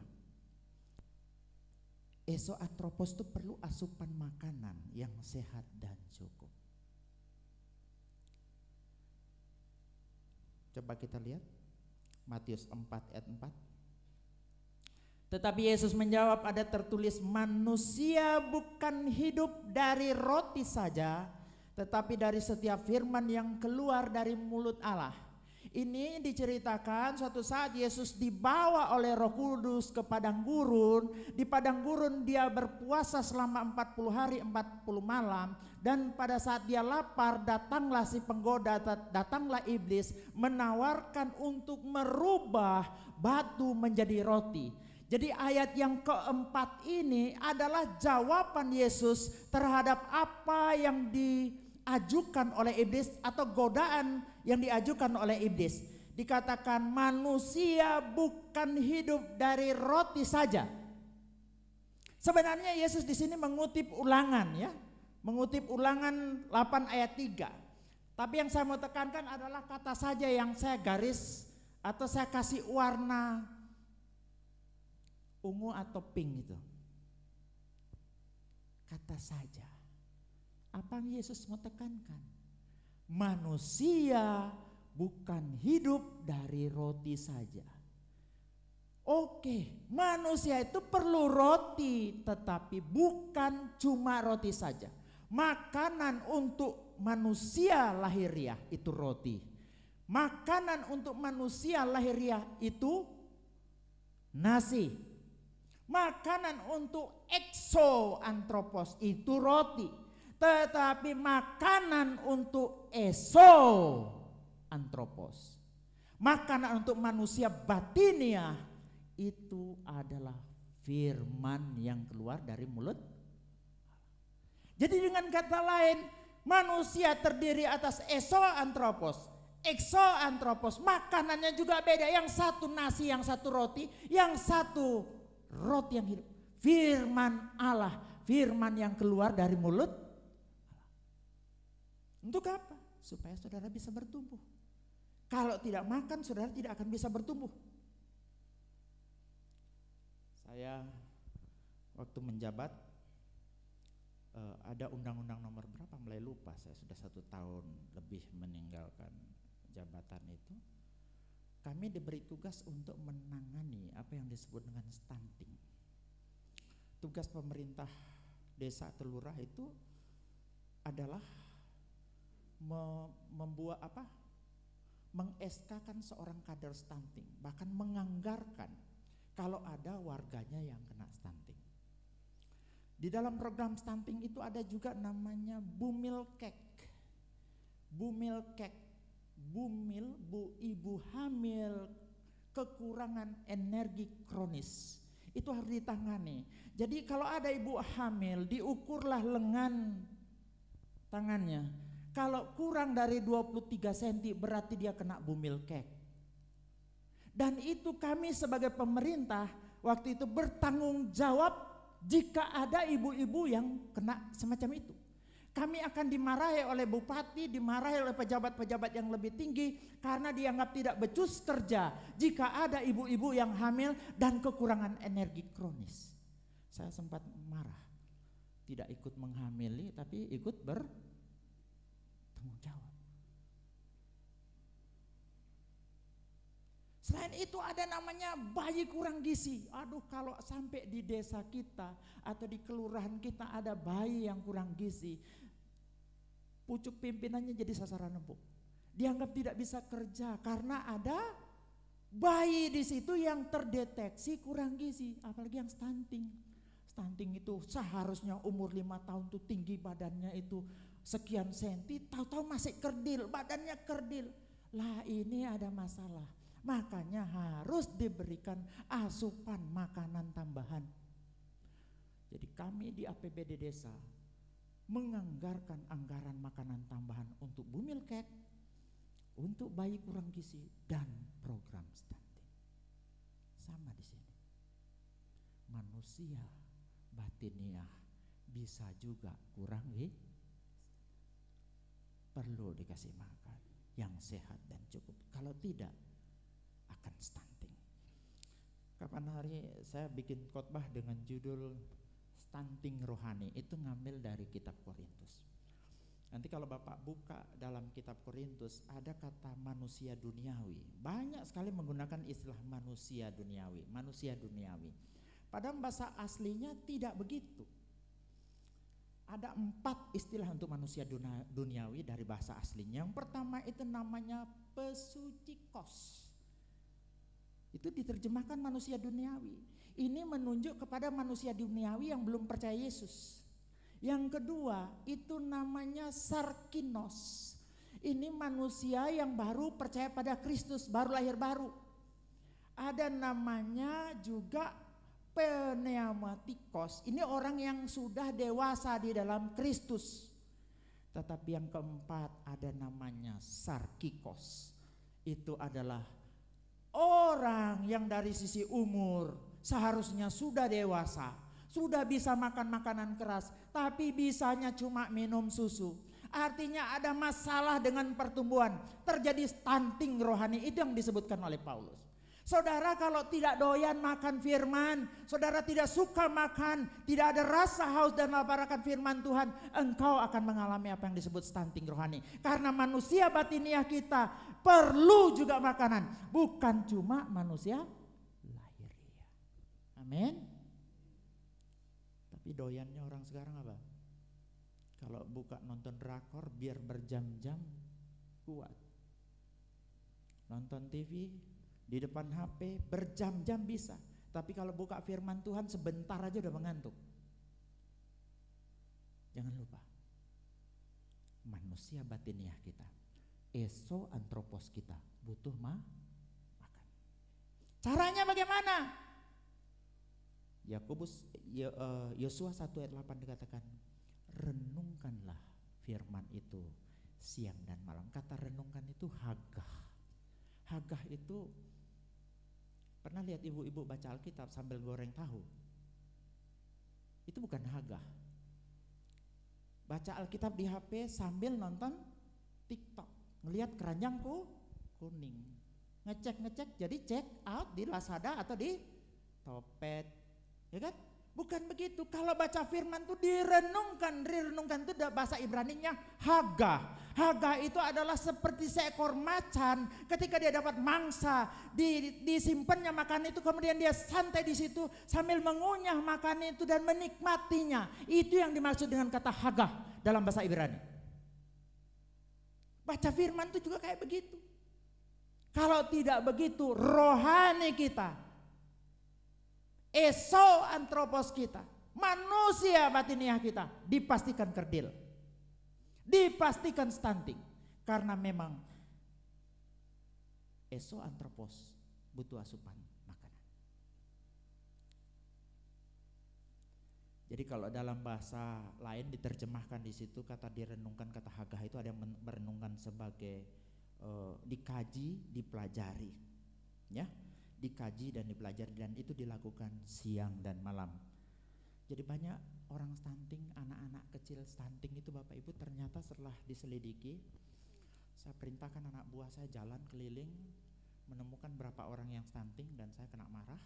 esoantropos itu perlu asupan makanan yang sehat dan cukup. Coba kita lihat Matius 4 ayat 4. Tetapi Yesus menjawab, ada tertulis, manusia bukan hidup dari roti saja, tetapi dari setiap firman yang keluar dari mulut Allah. Ini diceritakan suatu saat Yesus dibawa oleh Roh Kudus ke padang gurun. Di padang gurun dia berpuasa selama 40 hari 40 malam. Dan pada saat dia lapar, datanglah si penggoda, datanglah iblis menawarkan untuk merubah batu menjadi roti. Jadi ayat yang keempat ini adalah jawaban Yesus terhadap apa yang diajukan oleh iblis atau godaan yang diajukan oleh iblis. Dikatakan manusia bukan hidup dari roti saja. Sebenarnya Yesus di sini mengutip Ulangan ya. Mengutip Ulangan 8 ayat 3. Tapi yang saya mau tekankan adalah kata saja yang saya garis atau saya kasih warna ungu atau pink itu. Kata saja. Apa yang Yesus mau tekankan? Manusia bukan hidup dari roti saja. Oke, manusia itu perlu roti, tetapi bukan cuma roti saja. Makanan untuk manusia lahiriah itu roti. Makanan untuk manusia lahiriah itu nasi. Makanan untuk exoantropos itu roti. Tetapi makanan untuk esoantropos, makanan untuk manusia batiniah itu adalah firman yang keluar dari mulut. Jadi dengan kata lain, manusia terdiri atas esoantropos, exoantropos, makanannya juga beda. Yang satu nasi, yang satu roti, yang satu roti yang hidup. Firman Allah, firman yang keluar dari mulut. Untuk apa? Supaya saudara bisa bertumbuh. Kalau tidak makan, saudara tidak akan bisa bertumbuh. Saya waktu menjabat ada undang-undang nomor berapa, mulai lupa saya, sudah 1 tahun lebih meninggalkan jabatan itu. Kami diberi tugas untuk menangani apa yang disebut dengan stunting. Tugas pemerintah desa atau lurah itu adalah membuat meng-SK-kan seorang kader stunting, bahkan menganggarkan kalau ada warganya yang kena stunting. Di dalam program stunting itu ada juga namanya bumil kek. Bumil kek, bumil bu ibu hamil kekurangan energi kronis. Itu harus ditangani. Jadi kalau ada ibu hamil, diukurlah lengan tangannya. Kalau kurang dari 23 cm berarti dia kena bumil kek. Dan itu kami sebagai pemerintah waktu itu bertanggung jawab jika ada ibu-ibu yang kena semacam itu. Kami akan dimarahi oleh bupati, dimarahi oleh pejabat-pejabat yang lebih tinggi karena dianggap tidak becus kerja jika ada ibu-ibu yang hamil dan kekurangan energi kronis. Saya sempat marah, tidak ikut menghamili tapi ikut bertanggung jawab. Selain itu ada namanya bayi kurang gizi. Aduh, kalau sampai di desa kita atau di kelurahan kita ada bayi yang kurang gizi, pucuk pimpinannya jadi sasaran empuk. Dianggap tidak bisa kerja karena ada bayi di situ yang terdeteksi kurang gizi, apalagi yang stunting. Stunting itu seharusnya umur 5 tahun tuh tinggi badannya itu sekian senti, tahu-tahu masih kerdil, badannya kerdil. Lah ini ada masalah. Makanya harus diberikan asupan makanan tambahan. Jadi kami di APBD desa menganggarkan anggaran makanan tambahan untuk bumil kek, untuk bayi kurang gizi dan program stunting. Sama di sini. Manusia batiniah bisa juga kurang perlu dikasih makan yang sehat dan cukup. Kalau tidak akan stunting. Kapan hari saya bikin khotbah dengan judul stunting rohani, itu ngambil dari kitab Korintus. Nanti kalau Bapak buka dalam kitab Korintus ada kata manusia duniawi. Banyak sekali menggunakan istilah manusia duniawi, manusia duniawi. Padahal bahasa aslinya tidak begitu. Ada 4 istilah untuk manusia duniawi dari bahasa aslinya. Yang pertama itu namanya pesukikos. Itu diterjemahkan manusia duniawi. Ini menunjuk kepada manusia duniawi yang belum percaya Yesus. Yang kedua itu namanya sarkinos. Ini manusia yang baru percaya pada Kristus, baru lahir baru. Ada namanya juga pneumatikos. Ini orang yang sudah dewasa di dalam Kristus. Tetapi yang keempat ada namanya sarkikos. Itu adalah orang yang dari sisi umur seharusnya sudah dewasa, sudah bisa makan makanan keras, tapi bisanya cuma minum susu. Artinya ada masalah dengan pertumbuhan, terjadi stunting rohani. Itu yang disebutkan oleh Paulus. Saudara kalau tidak doyan makan firman, saudara tidak suka makan, tidak ada rasa haus dan lapar akan firman Tuhan, engkau akan mengalami apa yang disebut stunting rohani. Karena manusia batiniah kita perlu juga makanan, bukan cuma manusia lahiriah. Amin. Tapi doyannya orang sekarang apa? Kalau buka nonton drakor biar berjam-jam kuat. Nonton TV di depan HP berjam-jam bisa, tapi kalau buka firman Tuhan sebentar aja udah mengantuk. Jangan lupa, manusia batiniah kita, antropos kita butuh makan. Caranya bagaimana? Yosua 1 ayat 8 dikatakan, renungkanlah firman itu siang dan malam. Kata renungkan itu hagah. Hagah itu, pernah lihat ibu-ibu baca Alkitab sambil goreng tahu? Itu bukan hagah. Baca Alkitab di HP sambil nonton TikTok, ngelihat keranjangku kuning, ngecek jadi check out di Lazada atau di Topet, ya kan? Bukan begitu. Kalau baca firman itu direnungkan itu bahasa Ibraninya hagah. Hagah itu adalah seperti seekor macan, ketika dia dapat mangsa, disimpannya makan itu, kemudian dia santai di situ sambil mengunyah makan itu dan menikmatinya. Itu yang dimaksud dengan kata hagah dalam bahasa Ibrani. Baca firman itu juga kayak begitu. Kalau tidak begitu, rohani kita, antropos kita, manusia batiniah kita dipastikan kerdil, dipastikan stunting, karena memang antropos butuh asupan makanan. Jadi kalau dalam bahasa lain diterjemahkan di situ kata direnungkan, kata hagah itu ada yang merenungkan sebagai dikaji, dipelajari, ya. Dikaji dan dipelajari, dan itu dilakukan siang dan malam. Jadi banyak orang stunting, anak-anak kecil stunting itu Bapak Ibu, ternyata setelah diselidiki, saya perintahkan anak buah saya jalan keliling menemukan berapa orang yang stunting, dan saya kena marah.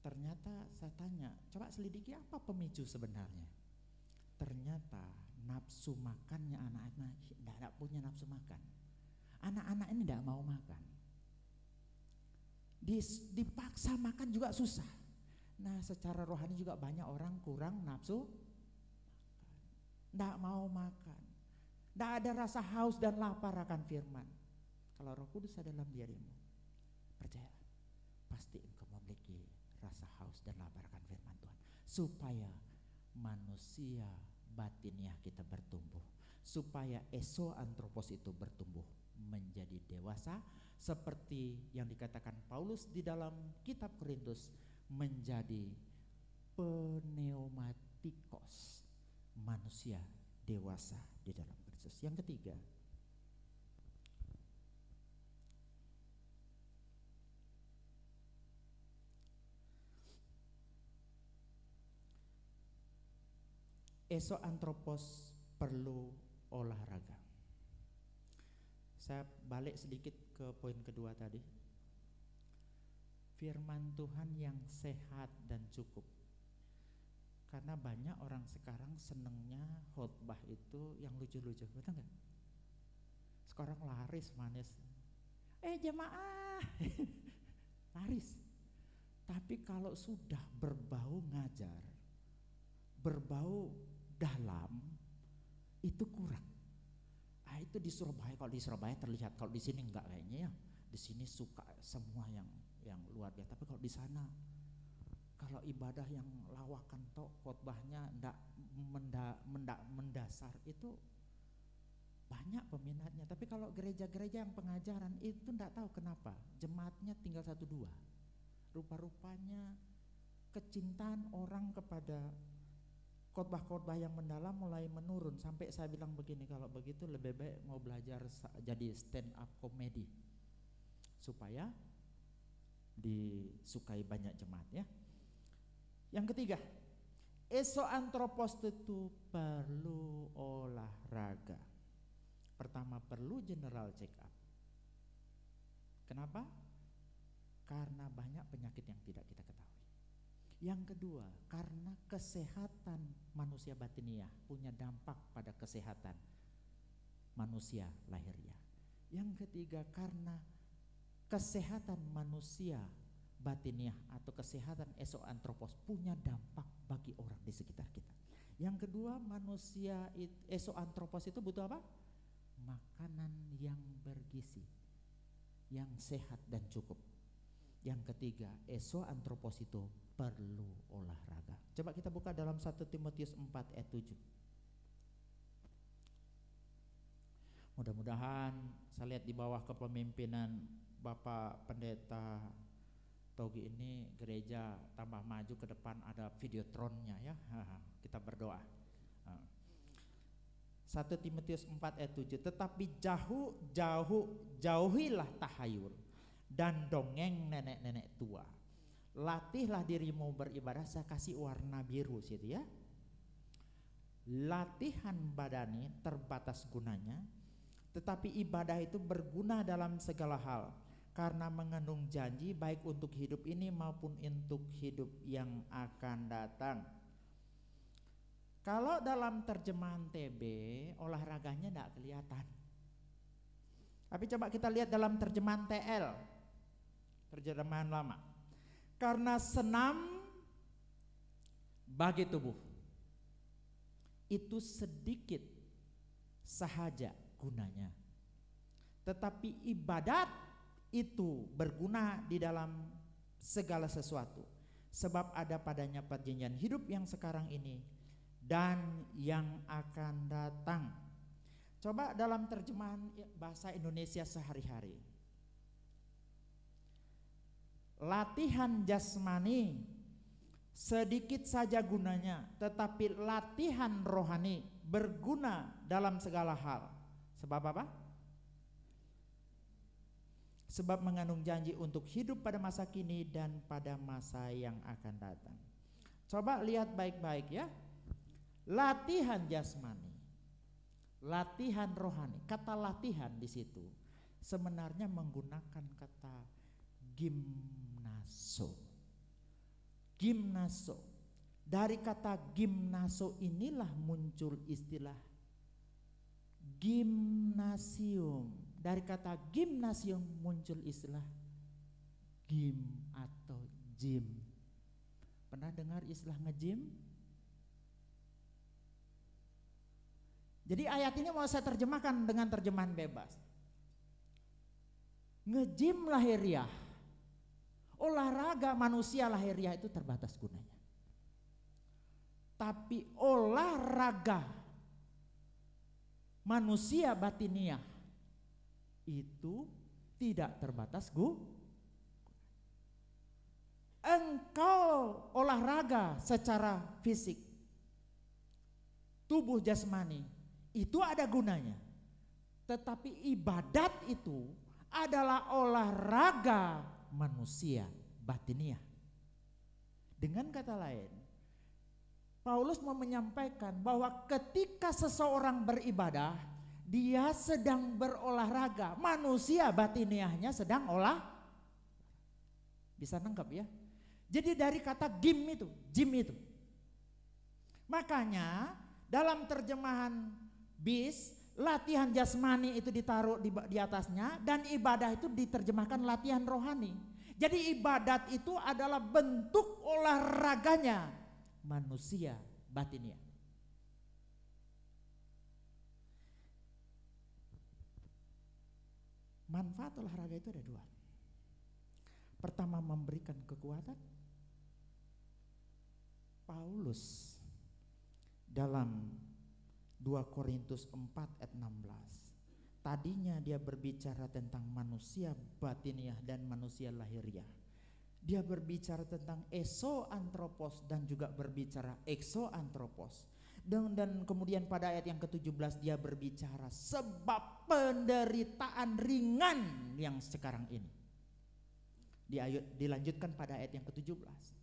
Ternyata saya tanya, coba selidiki apa pemicu sebenarnya. Ternyata nafsu makannya anak-anak tidak punya nafsu makan. Anak-anak ini tidak mau makan. Dipaksa makan juga susah. Nah, secara rohani juga banyak orang kurang nafsu makan, tidak mau makan, tidak ada rasa haus dan lapar akan firman. Kalau Roh Kudus ada dalam dirimu, percaya, pasti engkau memiliki rasa haus dan lapar akan firman Tuhan, supaya manusia batiniah kita bertumbuh, supaya esoantropos itu bertumbuh menjadi dewasa, seperti yang dikatakan Paulus di dalam kitab Korintus, menjadi pneumatikos, manusia dewasa di dalam Kristus. Yang ketiga, esoantropos perlu olahraga. Saya balik sedikit ke poin kedua tadi. Firman Tuhan yang sehat dan cukup. Karena banyak orang sekarang senengnya khotbah itu yang lucu-lucu, betul nggak? Sekarang laris manis. Jemaah, laris. Tapi kalau sudah berbau ngajar, berbau dalam, itu kurang. Itu di Surabaya, kalau di Surabaya terlihat, kalau di sini enggak kayaknya ya. Di sini suka semua yang luar biasa. Tapi kalau di sana, kalau ibadah yang lawakan tok, khotbahnya ndak mendasar, itu banyak peminatnya. Tapi kalau gereja-gereja yang pengajaran itu ndak tahu kenapa jemaatnya tinggal 1-2. Rupa-rupanya kecintaan orang kepada khotbah-khotbah yang mendalam mulai menurun, sampai saya bilang begini, kalau begitu lebih baik mau belajar jadi stand up comedy supaya disukai banyak jemaat ya. Yang ketiga, esoantropos itu perlu olahraga. Pertama, perlu general check up. Kenapa? Karena banyak penyakit yang tidak kita ketahui. Yang kedua, karena kesehatan manusia batiniah punya dampak pada kesehatan manusia lahiriah. Yang ketiga, karena kesehatan manusia batiniah atau kesehatan esoantropos punya dampak bagi orang di sekitar kita. Yang kedua, manusia esoantropos itu butuh apa? Makanan yang bergizi, yang sehat dan cukup. Yang ketiga, esoantropos itu perlu olahraga. Coba kita buka dalam 1 Timotius 4 ayat 7. Mudah-mudahan saya lihat di bawah kepemimpinan Bapak Pendeta Togi ini gereja tambah maju ke depan, ada videotronnya ya. Kita berdoa. 1 Timotius 4 ayat 7. Tetapi jauhilah tahayul dan dongeng nenek-nenek tua. Latihlah dirimu beribadah. Saya kasih warna biru situ ya. Latihan badani terbatas gunanya, tetapi ibadah itu berguna dalam segala hal, karena mengandung janji baik untuk hidup ini maupun untuk hidup yang akan datang. Kalau dalam terjemahan TB olahraganya tidak kelihatan. Tapi coba kita lihat dalam terjemahan TL, terjemahan lama. Karena senam bagi tubuh itu sedikit sahaja gunanya, tetapi ibadat itu berguna di dalam segala sesuatu, sebab ada padanya perjanjian hidup yang sekarang ini dan yang akan datang. Coba dalam terjemahan bahasa Indonesia sehari-hari. Latihan jasmani sedikit saja gunanya, tetapi latihan rohani berguna dalam segala hal. Sebab apa? Sebab mengandung janji untuk hidup pada masa kini dan pada masa yang akan datang. Coba lihat baik-baik ya. Latihan jasmani, latihan rohani. Kata latihan di situ sebenarnya menggunakan kata gimnaso. Gimnaso. Dari kata gimnaso inilah muncul istilah gimnasium. Dari kata gimnasium muncul istilah gym atau gym. Pernah dengar istilah nge-gym? Jadi ayat ini mau saya terjemahkan dengan terjemahan bebas. Nge-gym lahiriah, olahraga manusia lahiriah itu terbatas gunanya. Tapi olahraga manusia batiniah itu tidak terbatas, engkau olahraga secara fisik, tubuh jasmani itu ada gunanya. Tetapi ibadat itu adalah olahraga manusia batiniah. Dengan kata lain, Paulus mau menyampaikan bahwa ketika seseorang beribadah, dia sedang berolahraga, manusia batiniahnya sedang bisa nangkap ya. Jadi dari kata gym itu. Makanya dalam terjemahan BIS, latihan jasmani itu ditaruh di atasnya, dan ibadah itu diterjemahkan latihan rohani. Jadi ibadat itu adalah bentuk olahraganya manusia batiniah. Manfaat olahraga itu ada dua. Pertama, memberikan kekuatan. Paulus dalam 2 Korintus 4 ayat 16, tadinya dia berbicara tentang manusia batiniah dan manusia lahiriah. Dia berbicara tentang esoantropos dan juga berbicara exoantropos. Dan kemudian pada ayat yang ke-17 dia berbicara sebab penderitaan ringan yang sekarang ini. Dilanjutkan pada ayat yang ke-17.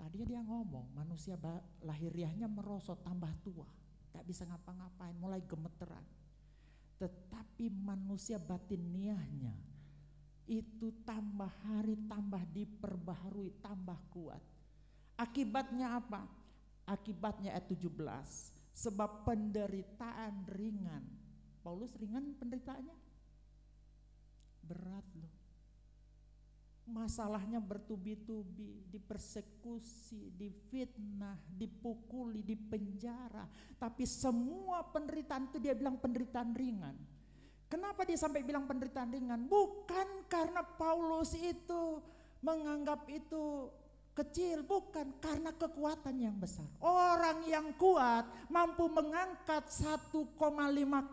Tadi dia ngomong manusia lahiriahnya merosot, tambah tua, tak bisa ngapa-ngapain, mulai gemeteran. Tetapi manusia batiniahnya itu tambah hari tambah diperbaharui, tambah kuat. Akibatnya apa? Akibatnya ayat 17, sebab penderitaan ringan. Paulus ringan penderitaannya? Berat loh. Masalahnya bertubi-tubi, dipersekusi, difitnah, dipukuli, dipenjara. Tapi semua penderitaan itu dia bilang penderitaan ringan. Kenapa dia sampai bilang penderitaan ringan? Bukan karena Paulus itu menganggap itu kecil, bukan, karena kekuatan yang besar. Orang yang kuat mampu mengangkat 1,5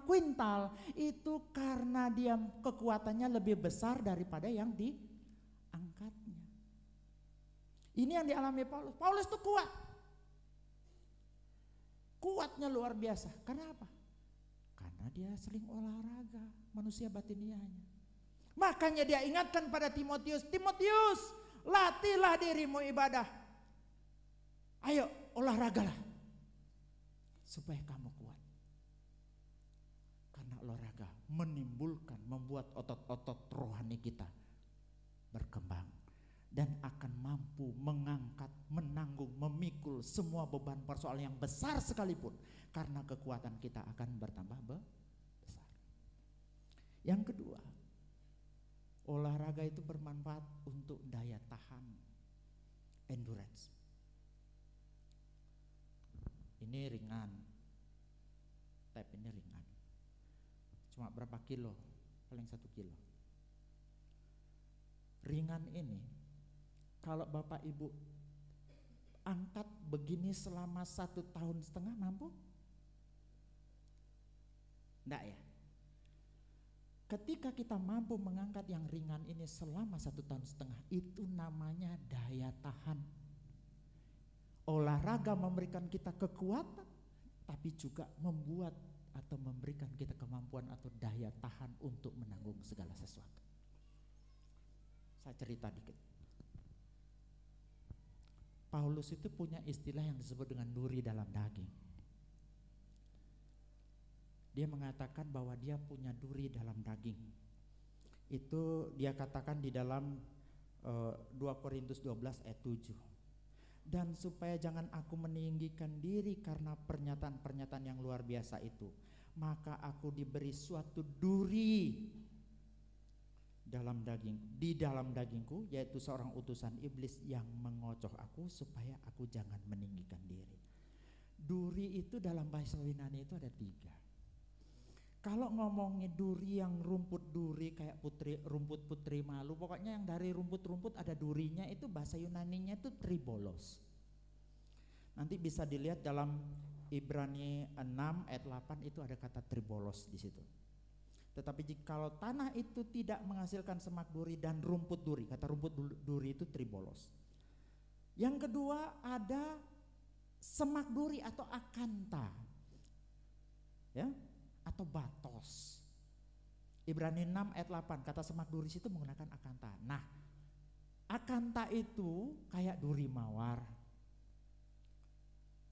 kuintal itu karena dia kekuatannya lebih besar daripada yang diangkatnya. Ini yang dialami Paulus. Paulus itu kuat. Kuatnya luar biasa. Karena apa? Karena dia sering olahraga, manusia batiniahnya. Makanya dia ingatkan pada Timotius, Timotius, latihlah dirimu ibadah. Ayo olahragalah supaya kamu kuat. Karena olahraga membuat otot-otot rohani kita berkembang dan akan mampu mengangkat, menanggung, memikul semua beban persoalan yang besar sekalipun, karena kekuatan kita akan bertambah besar. Yang kedua, olahraga itu bermanfaat untuk daya tahan, endurance. Ini ringan, tap ini ringan, cuma berapa kilo? Paling 1 kilo. Ringan ini kalau Bapak Ibu angkat begini selama 1,5 tahun mampu? Enggak ya? Ketika kita mampu mengangkat yang ringan ini selama 1,5 tahun, itu namanya daya tahan. Olahraga memberikan kita kekuatan, tapi juga membuat atau memberikan kita kemampuan atau daya tahan untuk menanggung segala sesuatu. Saya cerita dikit. Paulus itu punya istilah yang disebut dengan duri dalam daging. Dia mengatakan bahwa dia punya duri dalam daging. Itu dia katakan di dalam 2 Korintus 12 ayat 7. Dan supaya jangan aku meninggikan diri karena pernyataan-pernyataan yang luar biasa itu, maka aku diberi suatu duri di dalam dagingku, yaitu seorang utusan iblis yang mengocoh aku supaya aku jangan meninggikan diri. Duri itu dalam bahasa Yunani itu ada 3. Kalau ngomongin duri yang rumput duri kayak rumput putri malu, pokoknya yang dari rumput-rumput ada durinya, itu bahasa Yunaninya itu tribolos. Nanti bisa dilihat dalam Ibrani 6 ayat 8 itu ada kata tribolos di situ. Tetapi jikalau tanah itu tidak menghasilkan semak duri dan rumput duri, kata rumput duri itu tribolos. Yang kedua ada semak duri atau akanta, ya, atau batos. Ibrani 6 ayat 8 kata semak duri itu menggunakan akanta. Nah, akanta itu kayak duri mawar,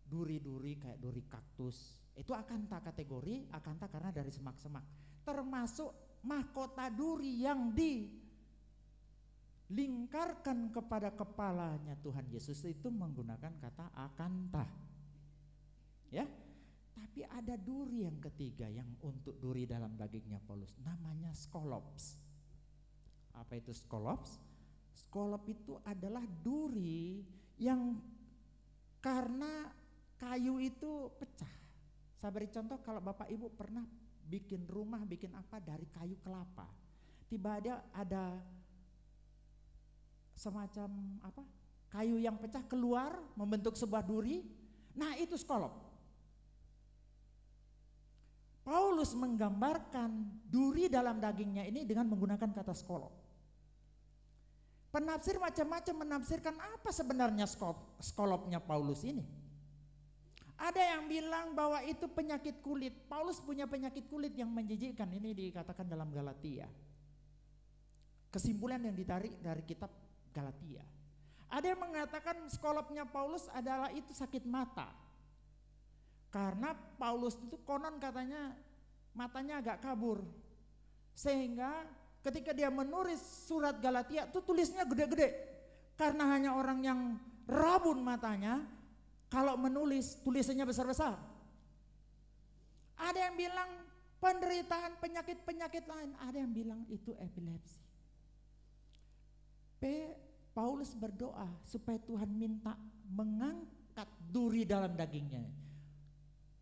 duri-duri kayak duri kaktus. Itu akanta, kategori akanta karena dari semak-semak. Termasuk mahkota duri yang dilingkarkan kepada kepalanya Tuhan Yesus itu menggunakan kata akanta. Ya. Tapi ada duri yang ketiga yang untuk duri dalam dagingnya Paulus, namanya skolops. Apa itu skolops? Skolop itu adalah duri yang karena kayu itu pecah. Saya beri contoh, kalau Bapak Ibu pernah bikin rumah, bikin apa dari kayu kelapa, tiba ada semacam apa, kayu yang pecah keluar membentuk sebuah duri. Nah, itu skolop. Paulus menggambarkan duri dalam dagingnya ini dengan menggunakan kata skolop. Penafsir macam-macam menafsirkan apa sebenarnya skolopnya Paulus ini. Ada yang bilang bahwa itu penyakit kulit. Paulus punya penyakit kulit yang menjijikkan, ini dikatakan dalam Galatia. Kesimpulan yang ditarik dari kitab Galatia. Ada yang mengatakan skolopnya Paulus adalah itu sakit mata. Karena Paulus itu konon katanya matanya agak kabur. Sehingga ketika dia menulis surat Galatia itu tulisnya gede-gede. Karena hanya orang yang rabun matanya, kalau menulis tulisannya besar-besar. Ada yang bilang penderitaan penyakit-penyakit lain, ada yang bilang itu epilepsi. Paulus berdoa supaya Tuhan minta mengangkat duri dalam dagingnya.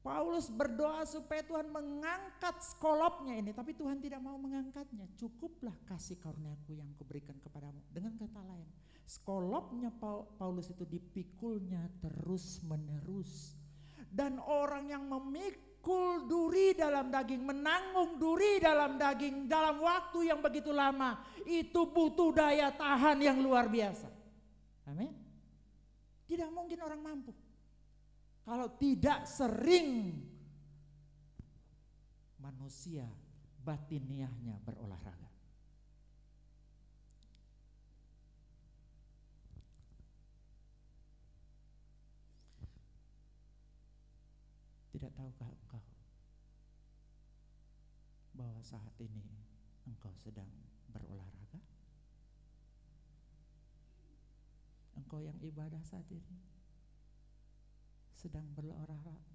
Paulus berdoa supaya Tuhan mengangkat skolopnya ini, tapi Tuhan tidak mau mengangkatnya. Cukuplah kasih karuniaku yang kuberikan kepadamu. Dengan kata lain, skolopnya Paulus itu dipikulnya terus menerus. Dan orang yang memikul duri dalam daging, menanggung duri dalam daging dalam waktu yang begitu lama, itu butuh daya tahan yang luar biasa. Amin. Tidak mungkin orang mampu kalau tidak sering manusia batiniahnya berolahraga. Tidak tahukah engkau bahwa saat ini engkau sedang berolahraga? Engkau yang ibadah saat ini sedang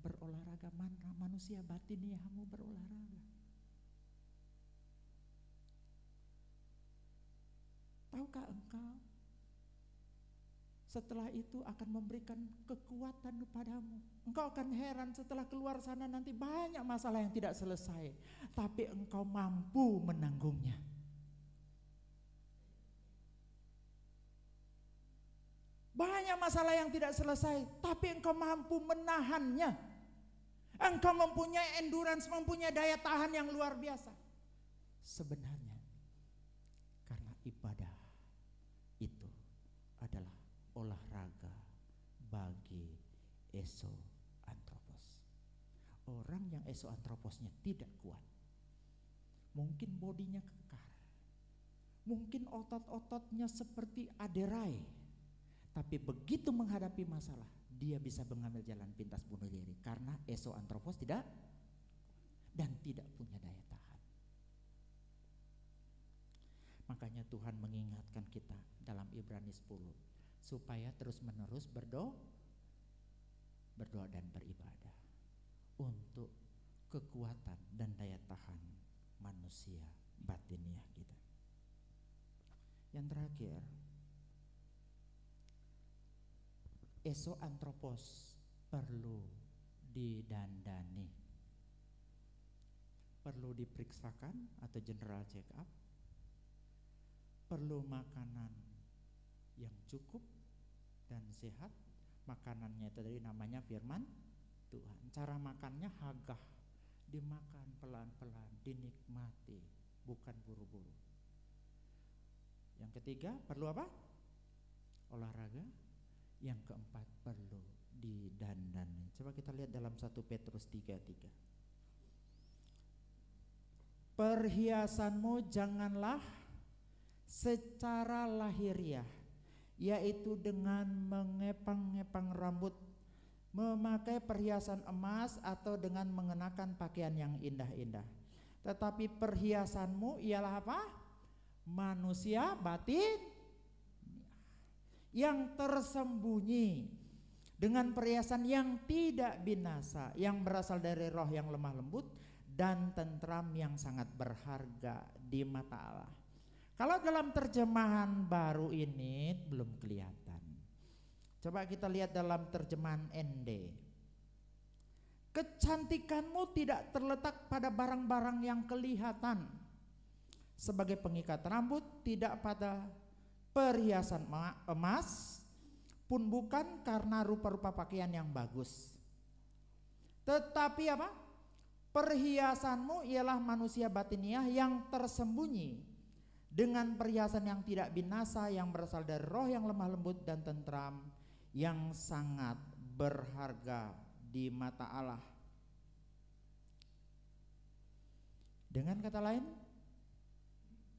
berolahraga, mana manusia batiniahmu berolahraga? Tahukah engkau setelah itu akan memberikan kekuatan kepadamu? Engkau akan heran setelah keluar sana nanti banyak masalah yang tidak selesai, tapi engkau mampu menanggungnya. Banyak masalah yang tidak selesai, tapi engkau mampu menahannya. Engkau mempunyai endurance, mempunyai daya tahan yang luar biasa. Sebenarnya karena ibadah itu adalah olahraga bagi esoantropos. Orang yang esoantroposnya tidak kuat, mungkin bodinya kekar, mungkin otot-ototnya seperti aderai, tapi begitu menghadapi masalah, dia bisa mengambil jalan pintas bunuh diri karena esoantropos tidak dan tidak punya daya tahan. Makanya Tuhan mengingatkan kita dalam Ibrani 10 supaya terus-menerus berdoa dan beribadah untuk kekuatan dan daya tahan manusia batiniah kita. Yang terakhir, esoantropos perlu didandani, perlu diperiksakan atau general check up, perlu makanan yang cukup dan sehat, makanannya itu tadi namanya firman Tuhan. Cara makannya hagah, dimakan pelan-pelan, dinikmati, bukan buru-buru. Yang ketiga perlu apa? Olahraga. Yang keempat perlu didandani. Coba kita lihat dalam 1 Petrus 3:3. Perhiasanmu janganlah secara lahiriah, yaitu dengan mengepang-ngepang rambut, memakai perhiasan emas, atau dengan mengenakan pakaian yang indah-indah. Tetapi perhiasanmu ialah apa? Manusia batin yang tersembunyi dengan perhiasan yang tidak binasa, yang berasal dari roh yang lemah lembut dan tentram, yang sangat berharga di mata Allah. Kalau dalam terjemahan baru ini belum kelihatan. Coba kita lihat dalam terjemahan ND. Kecantikanmu tidak terletak pada barang-barang yang kelihatan sebagai pengikat rambut, tidak pada perhiasan emas, pun bukan karena rupa-rupa pakaian yang bagus. Tetapi apa? Perhiasanmu ialah manusia batiniah yang tersembunyi dengan perhiasan yang tidak binasa, yang berasal dari roh yang lemah lembut dan tentram, yang sangat berharga di mata Allah. Dengan kata lain,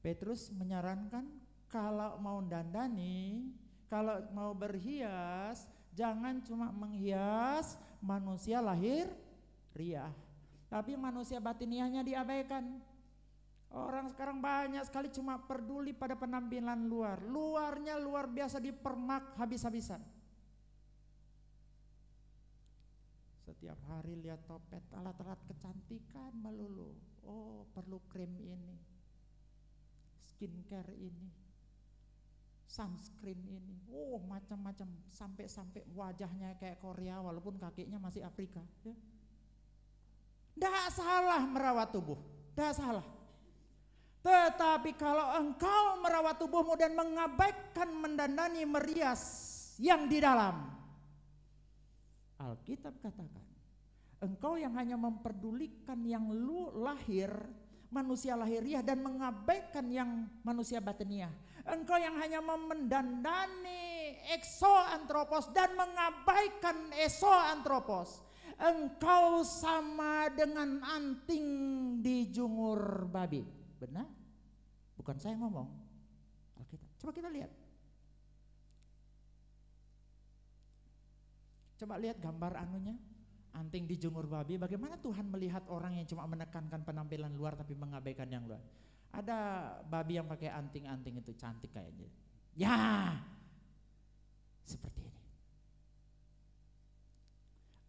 Petrus menyarankan kalau mau dandani, kalau mau berhias, jangan cuma menghias manusia lahir riah, tapi manusia batiniahnya diabaikan. Orang sekarang banyak sekali cuma peduli pada penampilan luar. Luarnya luar biasa dipermak habis-habisan. Setiap hari lihat topet, alat-alat kecantikan melulu. Oh, perlu krim ini, skincare ini, sunscreen ini. Oh, macam-macam, sampai wajahnya kayak Korea walaupun kakinya masih Afrika. Ya. Tidak salah merawat tubuh, tidak salah. Tetapi kalau engkau merawat tubuhmu dan mengabaikan mendandani merias yang di dalam, Alkitab katakan, engkau yang hanya memperdulikan yang lahir, manusia lahiriah, dan mengabaikan yang manusia batiniah. Engkau yang hanya mendandani exoantropos dan mengabaikan esoantropos. Engkau sama dengan anting dijungur babi. Benar? Bukan saya ngomong, Alkitab. Coba kita lihat. Coba lihat gambar anunya, anting dijungur babi. Bagaimana Tuhan melihat orang yang cuma menekankan penampilan luar tapi mengabaikan yang luar? Ada babi yang pakai anting-anting itu cantik kayaknya. Ya, seperti ini.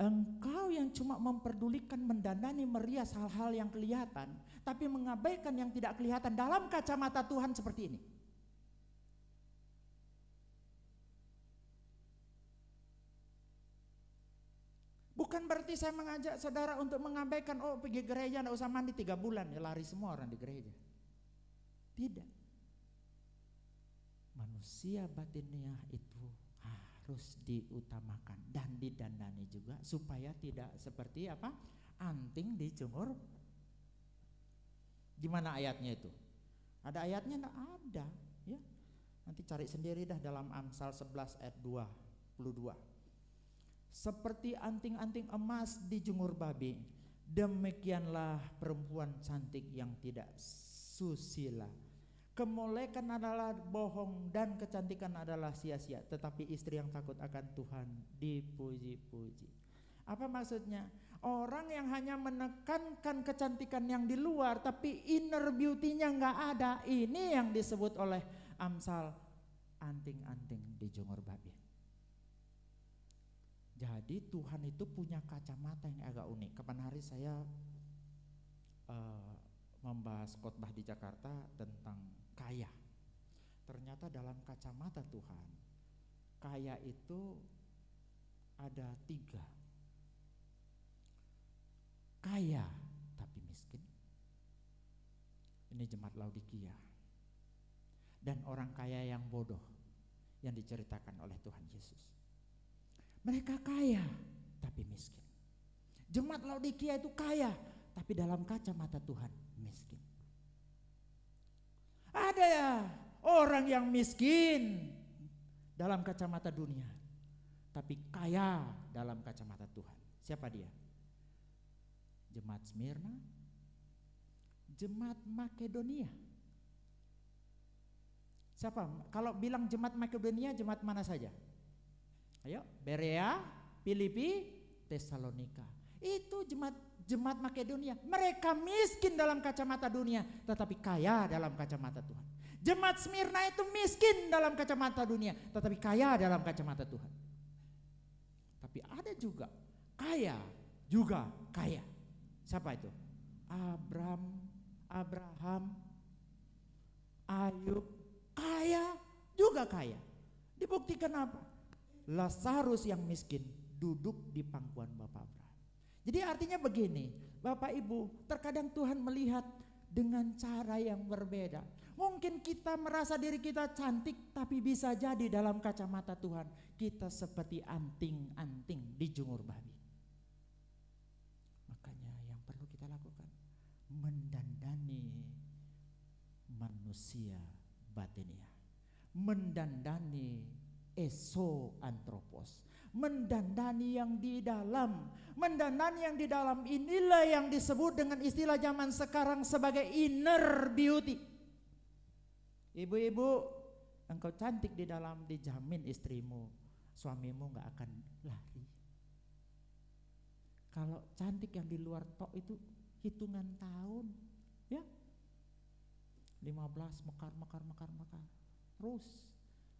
Engkau yang cuma memperdulikan mendandani merias hal-hal yang kelihatan, tapi mengabaikan yang tidak kelihatan, dalam kacamata Tuhan seperti ini. Bukan berarti saya mengajak saudara untuk mengabaikan, oh pergi gereja enggak usah mandi 3 bulan, ya lari semua orang di gereja. Tidak. Manusia batiniah itu harus diutamakan dan didandani juga supaya tidak seperti apa? Anting dijungur. Di mana ayatnya itu? Ada ayatnya? Enggak ada, ya. Nanti cari sendiri dah dalam Amsal 11 ayat 22. Seperti anting-anting emas dijungur babi, demikianlah perempuan cantik yang tidak susila. Kemolekan adalah bohong dan kecantikan adalah sia-sia, tetapi istri yang takut akan Tuhan dipuji-puji. Apa maksudnya? Orang yang hanya menekankan kecantikan yang di luar tapi inner beauty-nya enggak ada, ini yang disebut oleh Amsal anting-anting dijungur babi. Jadi Tuhan itu punya kacamata yang agak unik. Kapan hari saya membahas khotbah di Jakarta tentang kaya. Ternyata dalam kacamata Tuhan, kaya itu ada 3. Kaya tapi miskin. Ini jemaat Laodikia. Dan orang kaya yang bodoh yang diceritakan oleh Tuhan Yesus. Mereka kaya tapi miskin. Jemaat Laodikia itu kaya tapi dalam kacamata Tuhan miskin. Ada ya orang yang miskin dalam kacamata dunia tapi kaya dalam kacamata Tuhan. Siapa dia? Jemaat Smyrna, jemaat Makedonia. Siapa? Kalau bilang jemaat Makedonia, jemaat mana saja? Ayo, Berea, Filipi, Tesalonika. Itu jemaat Makedonia. Mereka miskin dalam kacamata dunia, tetapi kaya dalam kacamata Tuhan. Jemaat Smyrna itu miskin dalam kacamata dunia, tetapi kaya dalam kacamata Tuhan. Tapi ada juga kaya, juga kaya. Siapa itu? Abraham, Ayub, kaya, juga kaya. Dibuktikan apa? Lazarus yang miskin duduk di pangkuan Bapak Abraham. Jadi artinya begini, Bapak Ibu, terkadang Tuhan melihat dengan cara yang berbeda. Mungkin kita merasa diri kita cantik, tapi bisa jadi dalam kacamata Tuhan kita seperti anting-anting dijungur babi. Makanya yang perlu kita lakukan, mendandani manusia batiniah, mendandani antropos, mendandani yang di dalam. Mendandani yang di dalam inilah yang disebut dengan istilah zaman sekarang sebagai inner beauty. Ibu-ibu, engkau cantik di dalam, dijamin istrimu, suamimu gak akan lari. Kalau cantik yang di luar tok itu hitungan tahun, ya 15 mekar. Terus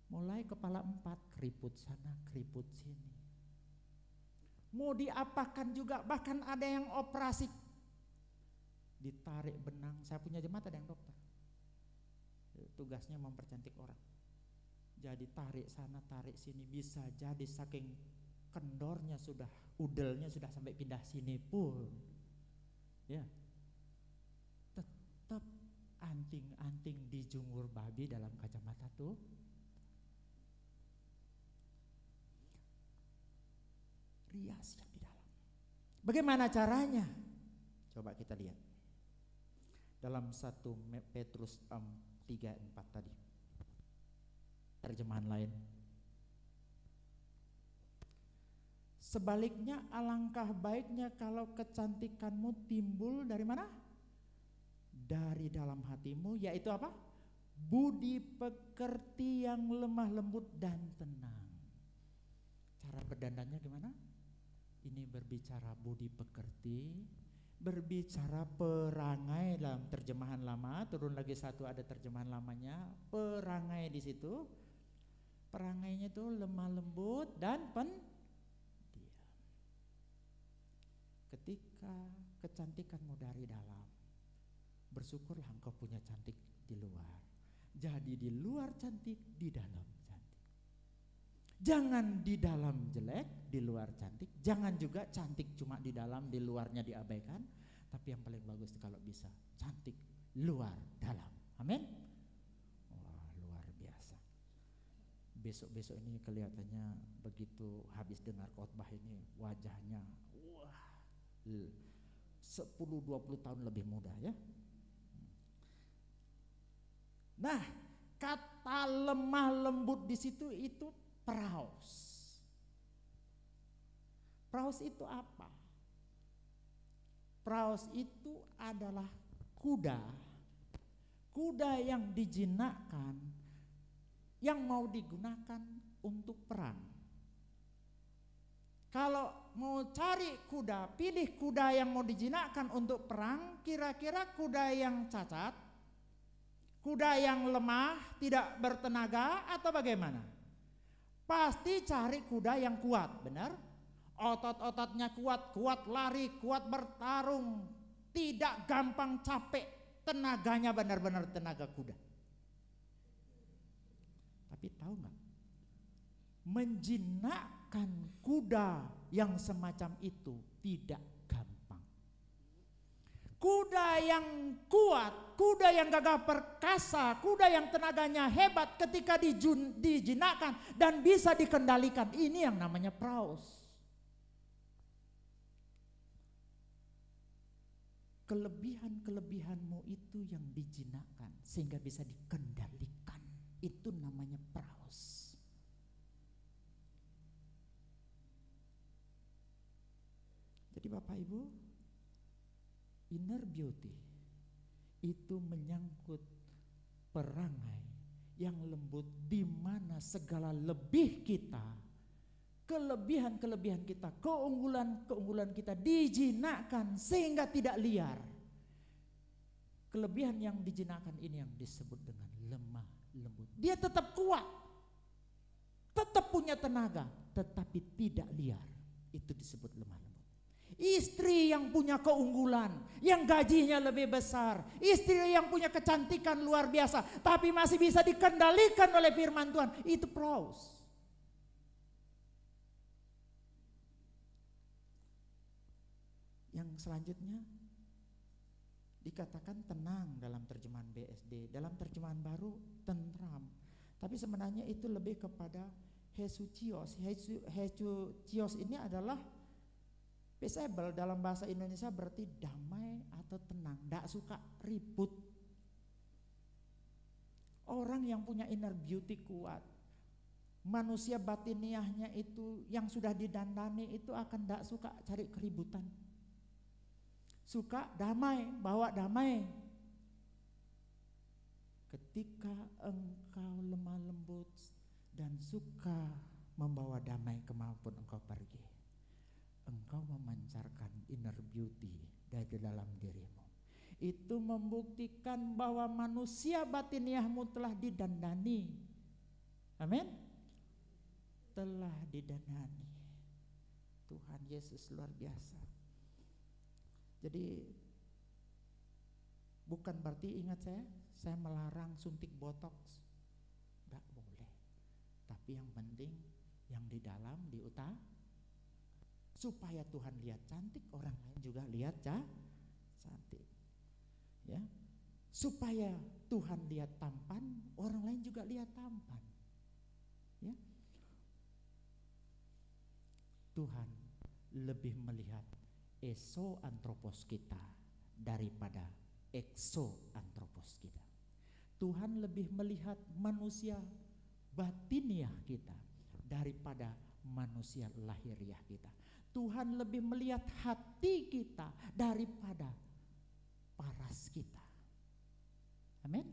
mulai kepala 4, keriput sana keriput sini. Mau diapakan juga, bahkan ada yang operasi ditarik benang. Saya punya jemaat ada yang dokter, tugasnya mempercantik orang. Jadi tarik sana tarik sini, bisa jadi saking kendornya sudah, udelnya sudah sampai pindah sini pun. Ya. Tetap anting-anting dijungur babi dalam kacamata tuh. Rias yang di dalam. Bagaimana caranya? Coba kita lihat. Dalam 1 Petrus 3:4 tadi. Terjemahan lain. Sebaliknya alangkah baiknya kalau kecantikanmu timbul dari mana? Dari dalam hatimu, yaitu apa? Budi pekerti yang lemah lembut dan tenang. Cara berdandannya gimana? Ini berbicara budi pekerti, berbicara perangai dalam terjemahan lama. Turun lagi satu, ada terjemahan lamanya, perangai di situ. Perangainya itu lemah lembut dan pendiam. Ketika kecantikanmu dari dalam, bersyukurlah engkau punya cantik di luar. Jadi di luar cantik, di dalam cantik. Jangan di dalam jelek, di luar cantik. Jangan juga cantik cuma di dalam, di luarnya diabaikan. Tapi yang paling bagus kalau bisa cantik luar dalam. Amin. Wah, luar biasa. Besok-besok ini kelihatannya begitu habis dengar khotbah ini, wajahnya wah 10-20 tahun lebih muda ya. Nah, kata lemah lembut di situ itu praus. Praus itu apa? Praus itu adalah kuda. Kuda yang dijinakkan, yang mau digunakan untuk perang. Kalau mau cari kuda, pilih kuda yang mau dijinakkan untuk perang. Kira-kira kuda yang cacat, kuda yang lemah, tidak bertenaga, atau bagaimana? Pasti cari kuda yang kuat, benar? Otot-ototnya kuat, kuat lari, kuat bertarung, tidak gampang capek, tenaganya benar-benar tenaga kuda. Tapi tahu nggak? Menjinakkan kuda yang semacam itu tidak gampang. kuda yang kuat, kuda yang gagah perkasa, kuda yang tenaganya hebat ketika dijinakkan dan bisa dikendalikan. Ini yang namanya praus. Kelebihan-kelebihanmu itu yang dijinakkan sehingga bisa dikendalikan. Itu namanya praus. Jadi Bapak Ibu, inner beauty itu menyangkut perangai yang lembut di mana segala lebih kita, kelebihan-kelebihan kita, keunggulan-keunggulan kita dijinakkan sehingga tidak liar. Kelebihan yang dijinakkan ini yang disebut dengan lemah lembut. Dia tetap kuat, tetap punya tenaga, tetapi tidak liar. Itu disebut lemah lembut. Istri yang punya keunggulan, yang gajinya lebih besar, istri yang punya kecantikan luar biasa, tapi masih bisa dikendalikan oleh firman Tuhan, itu praus. Yang selanjutnya dikatakan tenang dalam terjemahan BSD, dalam terjemahan baru tentram. Tapi sebenarnya itu lebih kepada hesucios. Hesucios ini adalah peaceable dalam bahasa Indonesia berarti damai atau tenang, tidak suka ribut. Orang yang punya inner beauty kuat, manusia batiniahnya itu yang sudah didandani itu akan tidak suka cari keributan. Suka damai, bawa damai. Ketika engkau lemah lembut dan suka membawa damai kemanapun engkau pergi, engkau memancarkan inner beauty dari dalam dirimu. Itu membuktikan bahwa manusia batiniahmu telah didandani. Amin. Telah didandani. Tuhan Yesus luar biasa. Jadi bukan berarti ingat saya melarang suntik botox. Enggak boleh. Tapi yang penting yang di dalam diutamakan. Supaya Tuhan lihat cantik, orang lain juga lihat cantik. Ya. Supaya Tuhan lihat tampan, orang lain juga lihat tampan. Ya. Tuhan lebih melihat esoantropos kita daripada exoantropos kita. Tuhan lebih melihat manusia batiniah kita daripada manusia lahiriah kita. Tuhan lebih melihat hati kita daripada paras kita. Amin.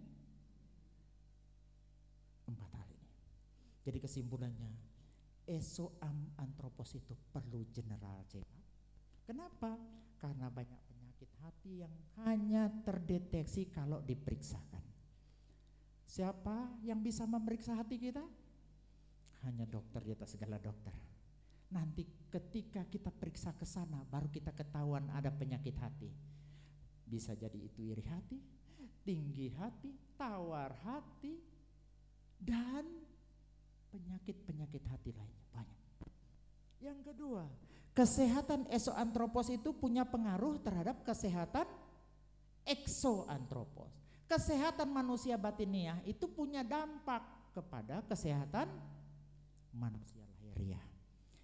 4 hal ini. Jadi kesimpulannya, esoantropos itu perlu general check up. Kenapa? Karena banyak penyakit hati yang hanya terdeteksi kalau diperiksakan. Siapa yang bisa memeriksa hati kita? Hanya dokter di atas segala dokter. Nanti ketika kita periksa ke sana baru kita ketahuan ada penyakit hati. Bisa jadi itu iri hati, tinggi hati, tawar hati, dan penyakit-penyakit hati lainnya banyak. Yang kedua, kesehatan esoantropos itu punya pengaruh terhadap kesehatan exoantropos. Kesehatan manusia batiniah itu punya dampak kepada kesehatan manusia lahiriah.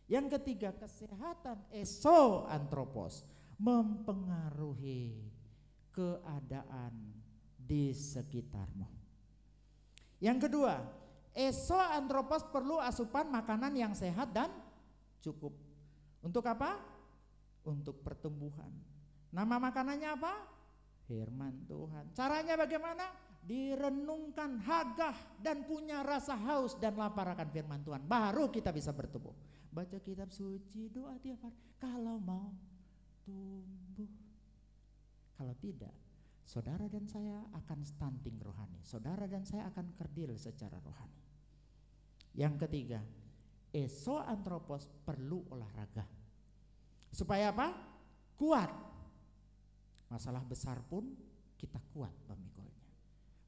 Yang ketiga, kesehatan esoantropos mempengaruhi keadaan di sekitarmu. Yang kedua, esoantropos perlu asupan makanan yang sehat dan cukup. Untuk apa? Untuk pertumbuhan. Nama makanannya apa? Firman Tuhan. Caranya bagaimana? Direnungkan, hagah dan punya rasa haus dan lapar akan firman Tuhan. Baru kita bisa bertumbuh. Baca kitab suci, doa tiap hari. Kalau mau tumbuh. Kalau tidak, saudara dan saya akan stunting rohani. Saudara dan saya akan kerdil secara rohani. Yang ketiga, esoantropos perlu olahraga. Supaya apa? Kuat. Masalah besar pun kita kuat memikulnya.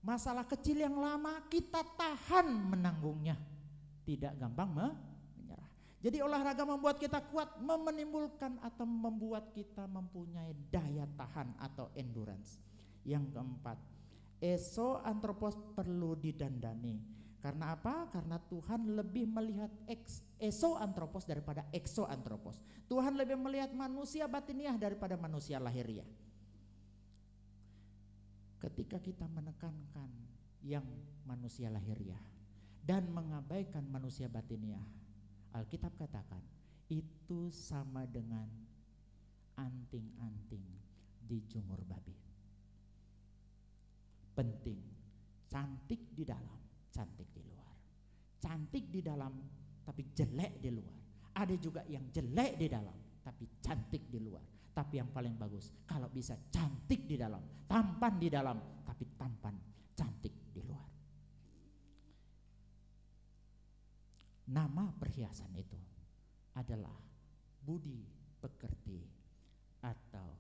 Masalah kecil yang lama kita tahan menanggungnya. Tidak gampang menyerah. Jadi olahraga membuat kita kuat, menimbulkan atau membuat kita mempunyai daya tahan atau endurance. Yang keempat, esoantropos perlu didandani. Karena apa? Karena Tuhan lebih melihat esoantropos daripada exoantropos. Tuhan lebih melihat manusia batiniah daripada manusia lahiriah. Ketika kita menekankan yang manusia lahiriah dan mengabaikan manusia batiniah, Alkitab katakan itu sama dengan anting-anting dijungur babi. Penting, cantik di dalam, cantik di luar. Cantik di dalam tapi jelek di luar. Ada juga yang jelek di dalam tapi cantik di luar. Tapi yang paling bagus kalau bisa cantik di dalam, tampan di dalam, tapi tampan cantik di luar. Nama perhiasan itu adalah budi pekerti atau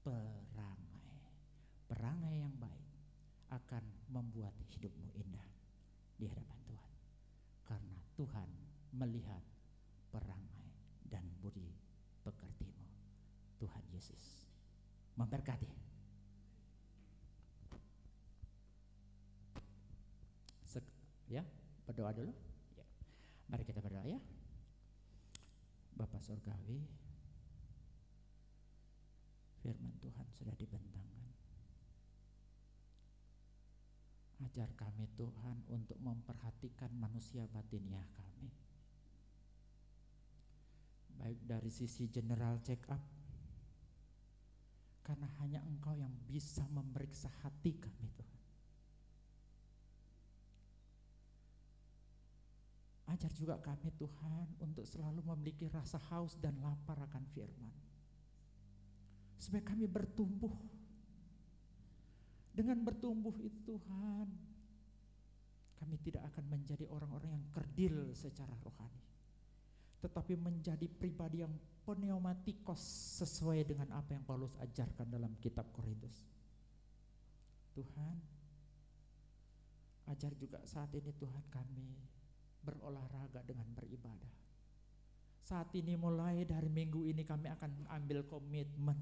perangai. Perangai yang baik akan membuat hidupmu indah di hadapan Tuhan. Karena Tuhan melihat perangai dan budi pekertimu. Tuhan Yesus memberkati. Ya, berdoa dulu. Ya. Mari kita berdoa ya. Bapa Surgawi, firman Tuhan sudah dibentangkan. Ajar kami Tuhan untuk memperhatikan manusia batiniah kami. Baik dari sisi general check up, karena hanya Engkau yang bisa memeriksa hati kami Tuhan. Ajar juga kami Tuhan untuk selalu memiliki rasa haus dan lapar akan firman, supaya kami bertumbuh. Dengan bertumbuh itu Tuhan, kami tidak akan menjadi orang-orang yang kerdil secara rohani, tetapi menjadi pribadi yang pneumatikos sesuai dengan apa yang Paulus ajarkan dalam kitab Korintus. Tuhan, ajar juga saat ini Tuhan kami berolahraga dengan beribadah. Saat ini mulai dari minggu ini kami akan ambil komitmen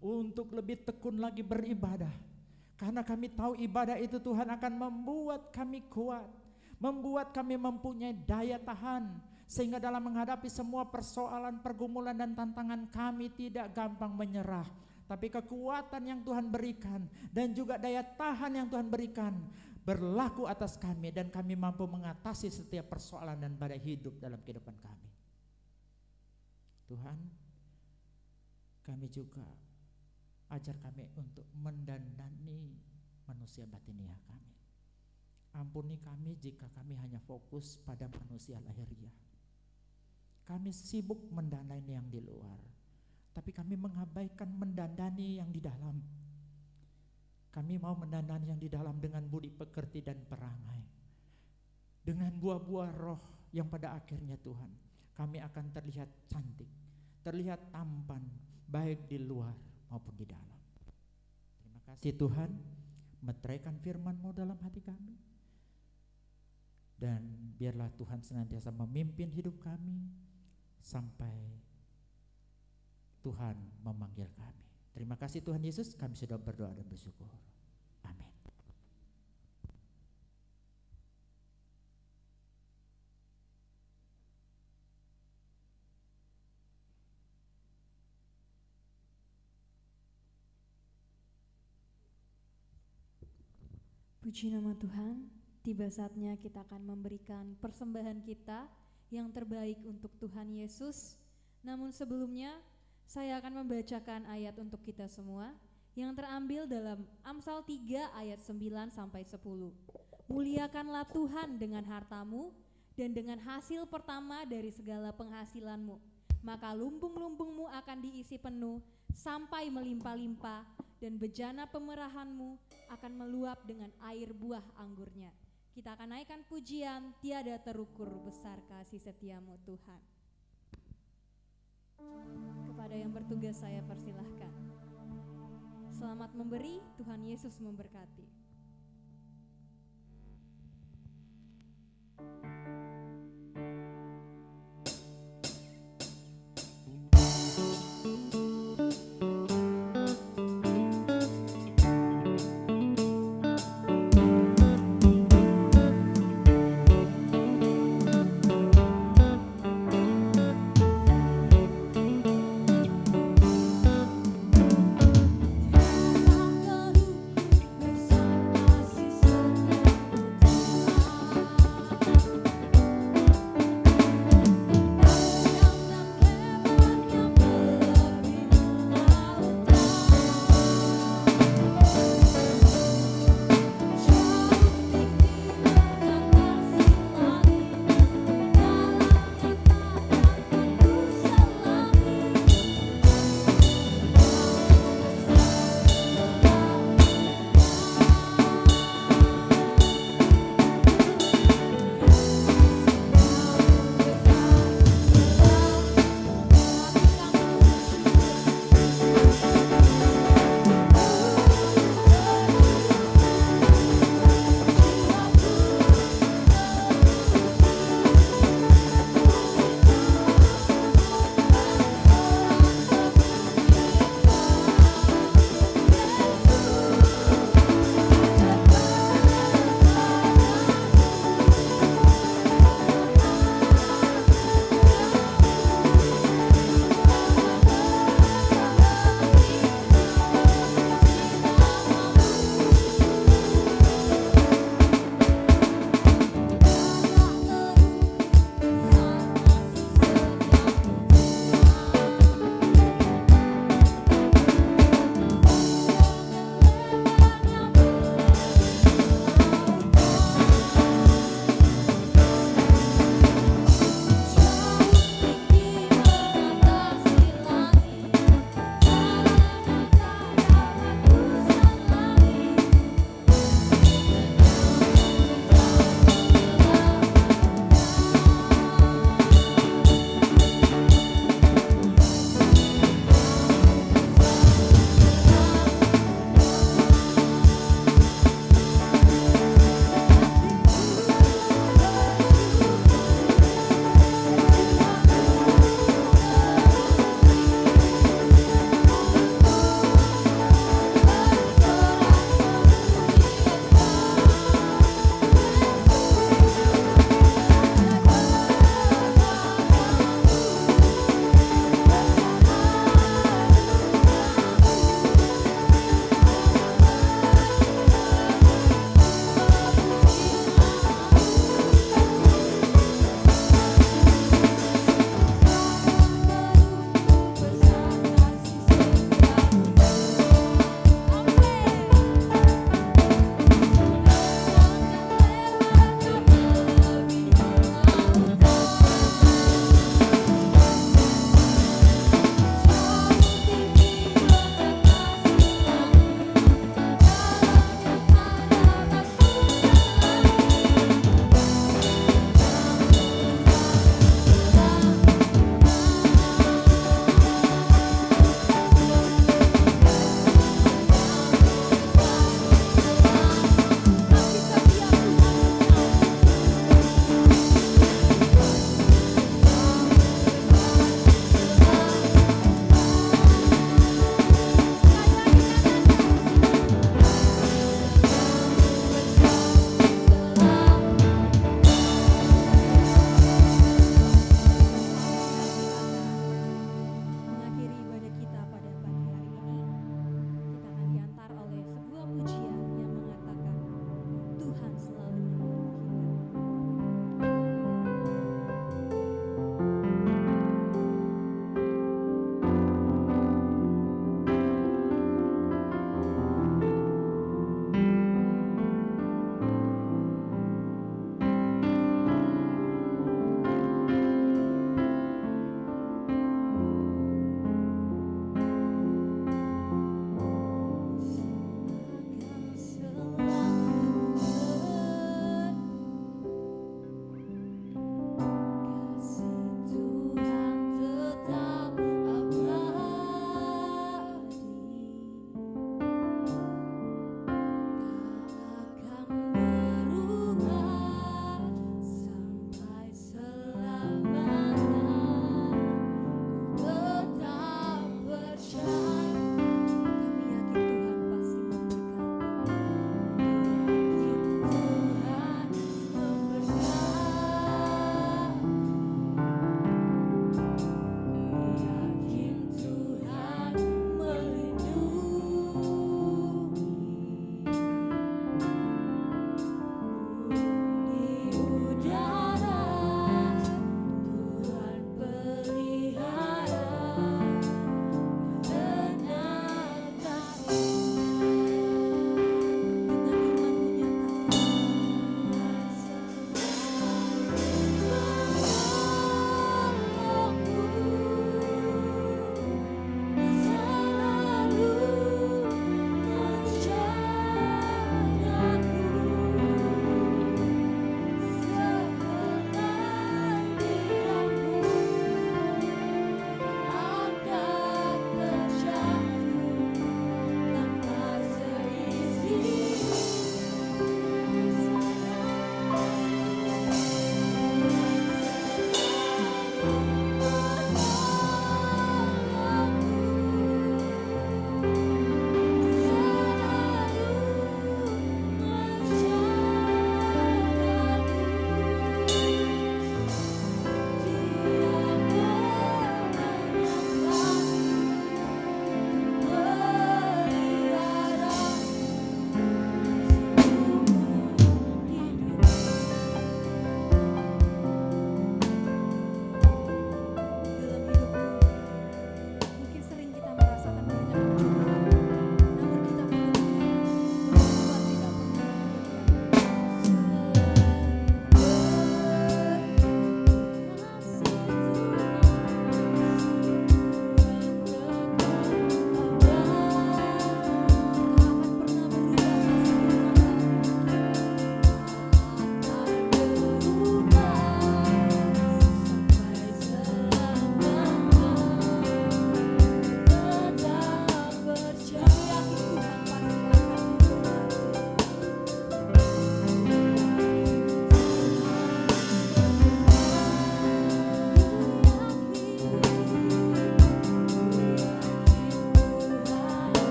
untuk lebih tekun lagi beribadah. Karena kami tahu ibadah itu Tuhan akan membuat kami kuat, membuat kami mempunyai daya tahan, sehingga dalam menghadapi semua persoalan, pergumulan dan tantangan kami tidak gampang menyerah. Tapi kekuatan yang Tuhan berikan dan juga daya tahan yang Tuhan berikan berlaku atas kami, dan kami mampu mengatasi setiap persoalan dan badai hidup dalam kehidupan kami. Tuhan, kami juga ajar kami untuk mendandani manusia batiniah kami. Ampuni kami jika kami hanya fokus pada manusia lahiriah. Kami sibuk mendandani yang di luar, tapi kami mengabaikan mendandani yang di dalam. Kami mau mendandani yang di dalam dengan budi pekerti dan perangai, dengan buah-buah roh yang pada akhirnya Tuhan, kami akan terlihat cantik, terlihat tampan, baik di luar maupun di dalam. Terima kasih Tuhan, meteraikan firman-Mu dalam hati kami, dan biarlah Tuhan senantiasa memimpin hidup kami sampai Tuhan memanggil kami. Terima kasih Tuhan Yesus, kami sudah berdoa dan bersyukur. Amin. Puji nama Tuhan, tiba saatnya kita akan memberikan persembahan kita yang terbaik untuk Tuhan Yesus. Namun sebelumnya, saya akan membacakan ayat untuk kita semua yang terambil dalam Amsal 3 ayat 9 sampai 10. Muliakanlah Tuhan dengan hartamu dan dengan hasil pertama dari segala penghasilanmu, maka lumbung-lumbungmu akan diisi penuh sampai melimpah-limpah, dan bejana pemerahanmu akan meluap dengan air buah anggurnya. Kita akan naikkan pujian, tiada terukur besar kasih setiamu Tuhan. Kepada yang bertugas saya persilahkan. Selamat memberi, Tuhan Yesus memberkati.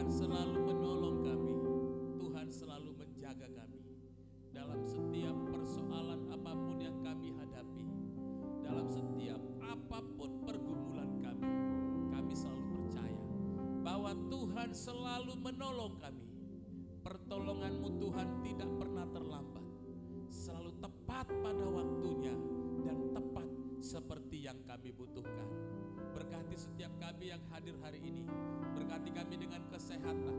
Tuhan selalu menolong kami, Tuhan selalu menjaga kami dalam setiap persoalan apapun yang kami hadapi, dalam setiap apapun pergumulan kami. Kami selalu percaya bahwa Tuhan selalu menolong kami. Pertolongan-Mu Tuhan tidak pernah terlambat, selalu tepat pada waktunya dan tepat seperti yang kami butuhkan. Berkati setiap kami yang hadir hari ini, berkati kami dengan kesehatan,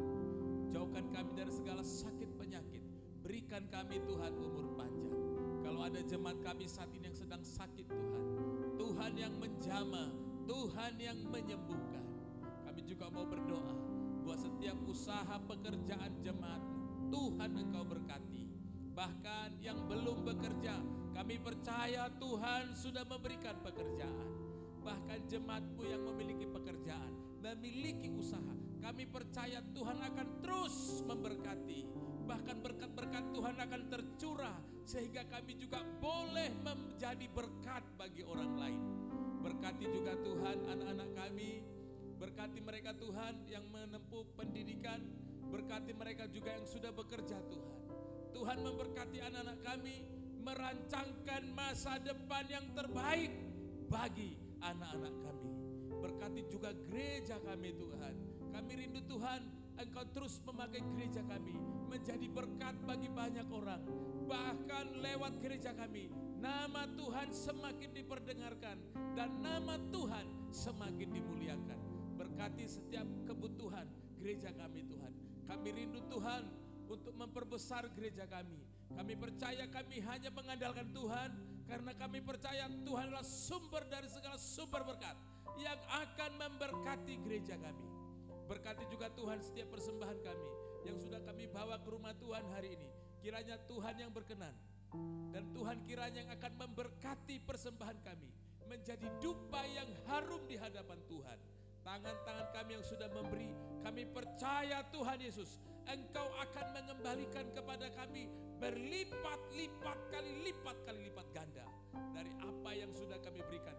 jauhkan kami dari segala sakit penyakit, berikan kami Tuhan umur panjang. Kalau ada jemaat kami saat ini yang sedang sakit Tuhan, Tuhan yang menjamah, Tuhan yang menyembuhkan. Kami juga mau berdoa buat setiap usaha pekerjaan jemaat-Mu, Tuhan Engkau berkati. Bahkan yang belum bekerja, kami percaya Tuhan sudah memberikan pekerjaan. Bahkan jemaat-Mu yang memiliki pekerjaan, memiliki usaha, kami percaya Tuhan akan terus memberkati. Bahkan berkat-berkat Tuhan akan tercurah, sehingga kami juga boleh menjadi berkat bagi orang lain. Berkati juga Tuhan anak-anak kami, berkati mereka Tuhan yang menempuh pendidikan, berkati mereka juga yang sudah bekerja Tuhan. Tuhan memberkati anak-anak kami merancangkan masa depan yang terbaik bagi anak-anak kami. Berkati juga gereja kami Tuhan. Kami rindu Tuhan, Engkau terus memakai gereja kami menjadi berkat bagi banyak orang. Bahkan lewat gereja kami, nama Tuhan semakin diperdengarkan dan nama Tuhan semakin dimuliakan. Berkati setiap kebutuhan gereja kami Tuhan. Kami rindu Tuhan untuk memperbesar gereja kami. Kami percaya kami hanya mengandalkan Tuhan, karena kami percaya Tuhan adalah sumber dari segala sumber berkat yang akan memberkati gereja kami. Berkati juga Tuhan setiap persembahan kami yang sudah kami bawa ke rumah Tuhan hari ini. Kiranya Tuhan yang berkenan, dan Tuhan kiranya yang akan memberkati persembahan kami menjadi dupa yang harum di hadapan Tuhan. Tangan-tangan kami yang sudah memberi, kami percaya Tuhan Yesus, Engkau akan mengembalikan kepada kami berlipat-lipat kali lipat ganda dari apa yang sudah kami berikan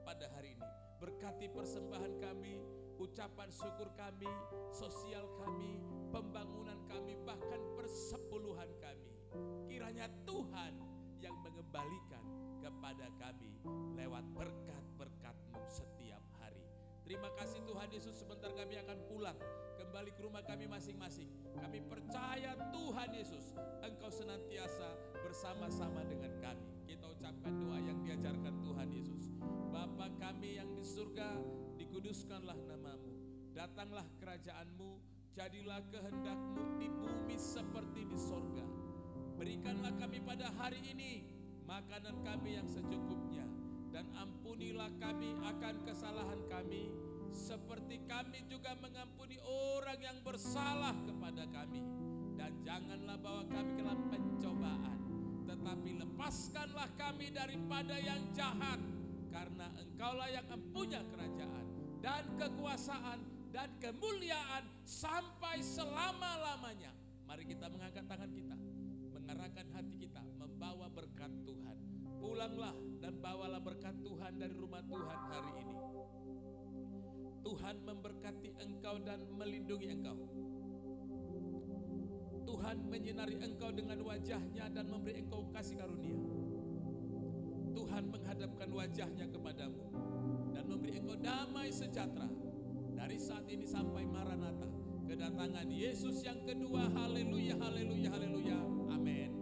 pada hari ini. Berkati persembahan kami, ucapan syukur kami, sosial kami, pembangunan kami, bahkan persepuluhan kami. Kiranya Tuhan yang mengembalikan kepada kami lewat berkat-berkat-Mu setiap hari. Terima kasih Tuhan Yesus, sebentar kami akan pulang kembali ke rumah kami masing-masing. Kami percaya Tuhan Yesus, Engkau senantiasa bersama-sama dengan kami. Kita ucapkan doa yang diajarkan Tuhan Yesus. Bapa kami yang di surga, dikuduskanlah nama-Mu. Datanglah kerajaan-Mu, jadilah kehendak-Mu di bumi seperti di sorga. Berikanlah kami pada hari ini makanan kami yang secukupnya, dan ampunilah kami akan kesalahan kami, seperti kami juga mengampuni orang yang bersalah kepada kami. Dan janganlah bawa kami ke dalam pencobaan, tetapi lepaskanlah kami daripada yang jahat, karena Engkaulah yang mempunyai kerajaan dan kekuasaan dan kemuliaan sampai selama-lamanya. Mari kita mengangkat tangan kita, mengarahkan hati kita, membawa berkat Tuhan. Pulanglah dan bawalah berkat Tuhan dari rumah Tuhan hari ini. Tuhan memberkati engkau dan melindungi engkau. Tuhan menyinari engkau dengan wajahnya dan memberi engkau kasih karunia. Tuhan menghadapkan wajahnya kepadamu dan memberi engkau damai sejahtera dari saat ini sampai Maranatha, kedatangan Yesus yang kedua. Haleluya, haleluya, haleluya. Amin.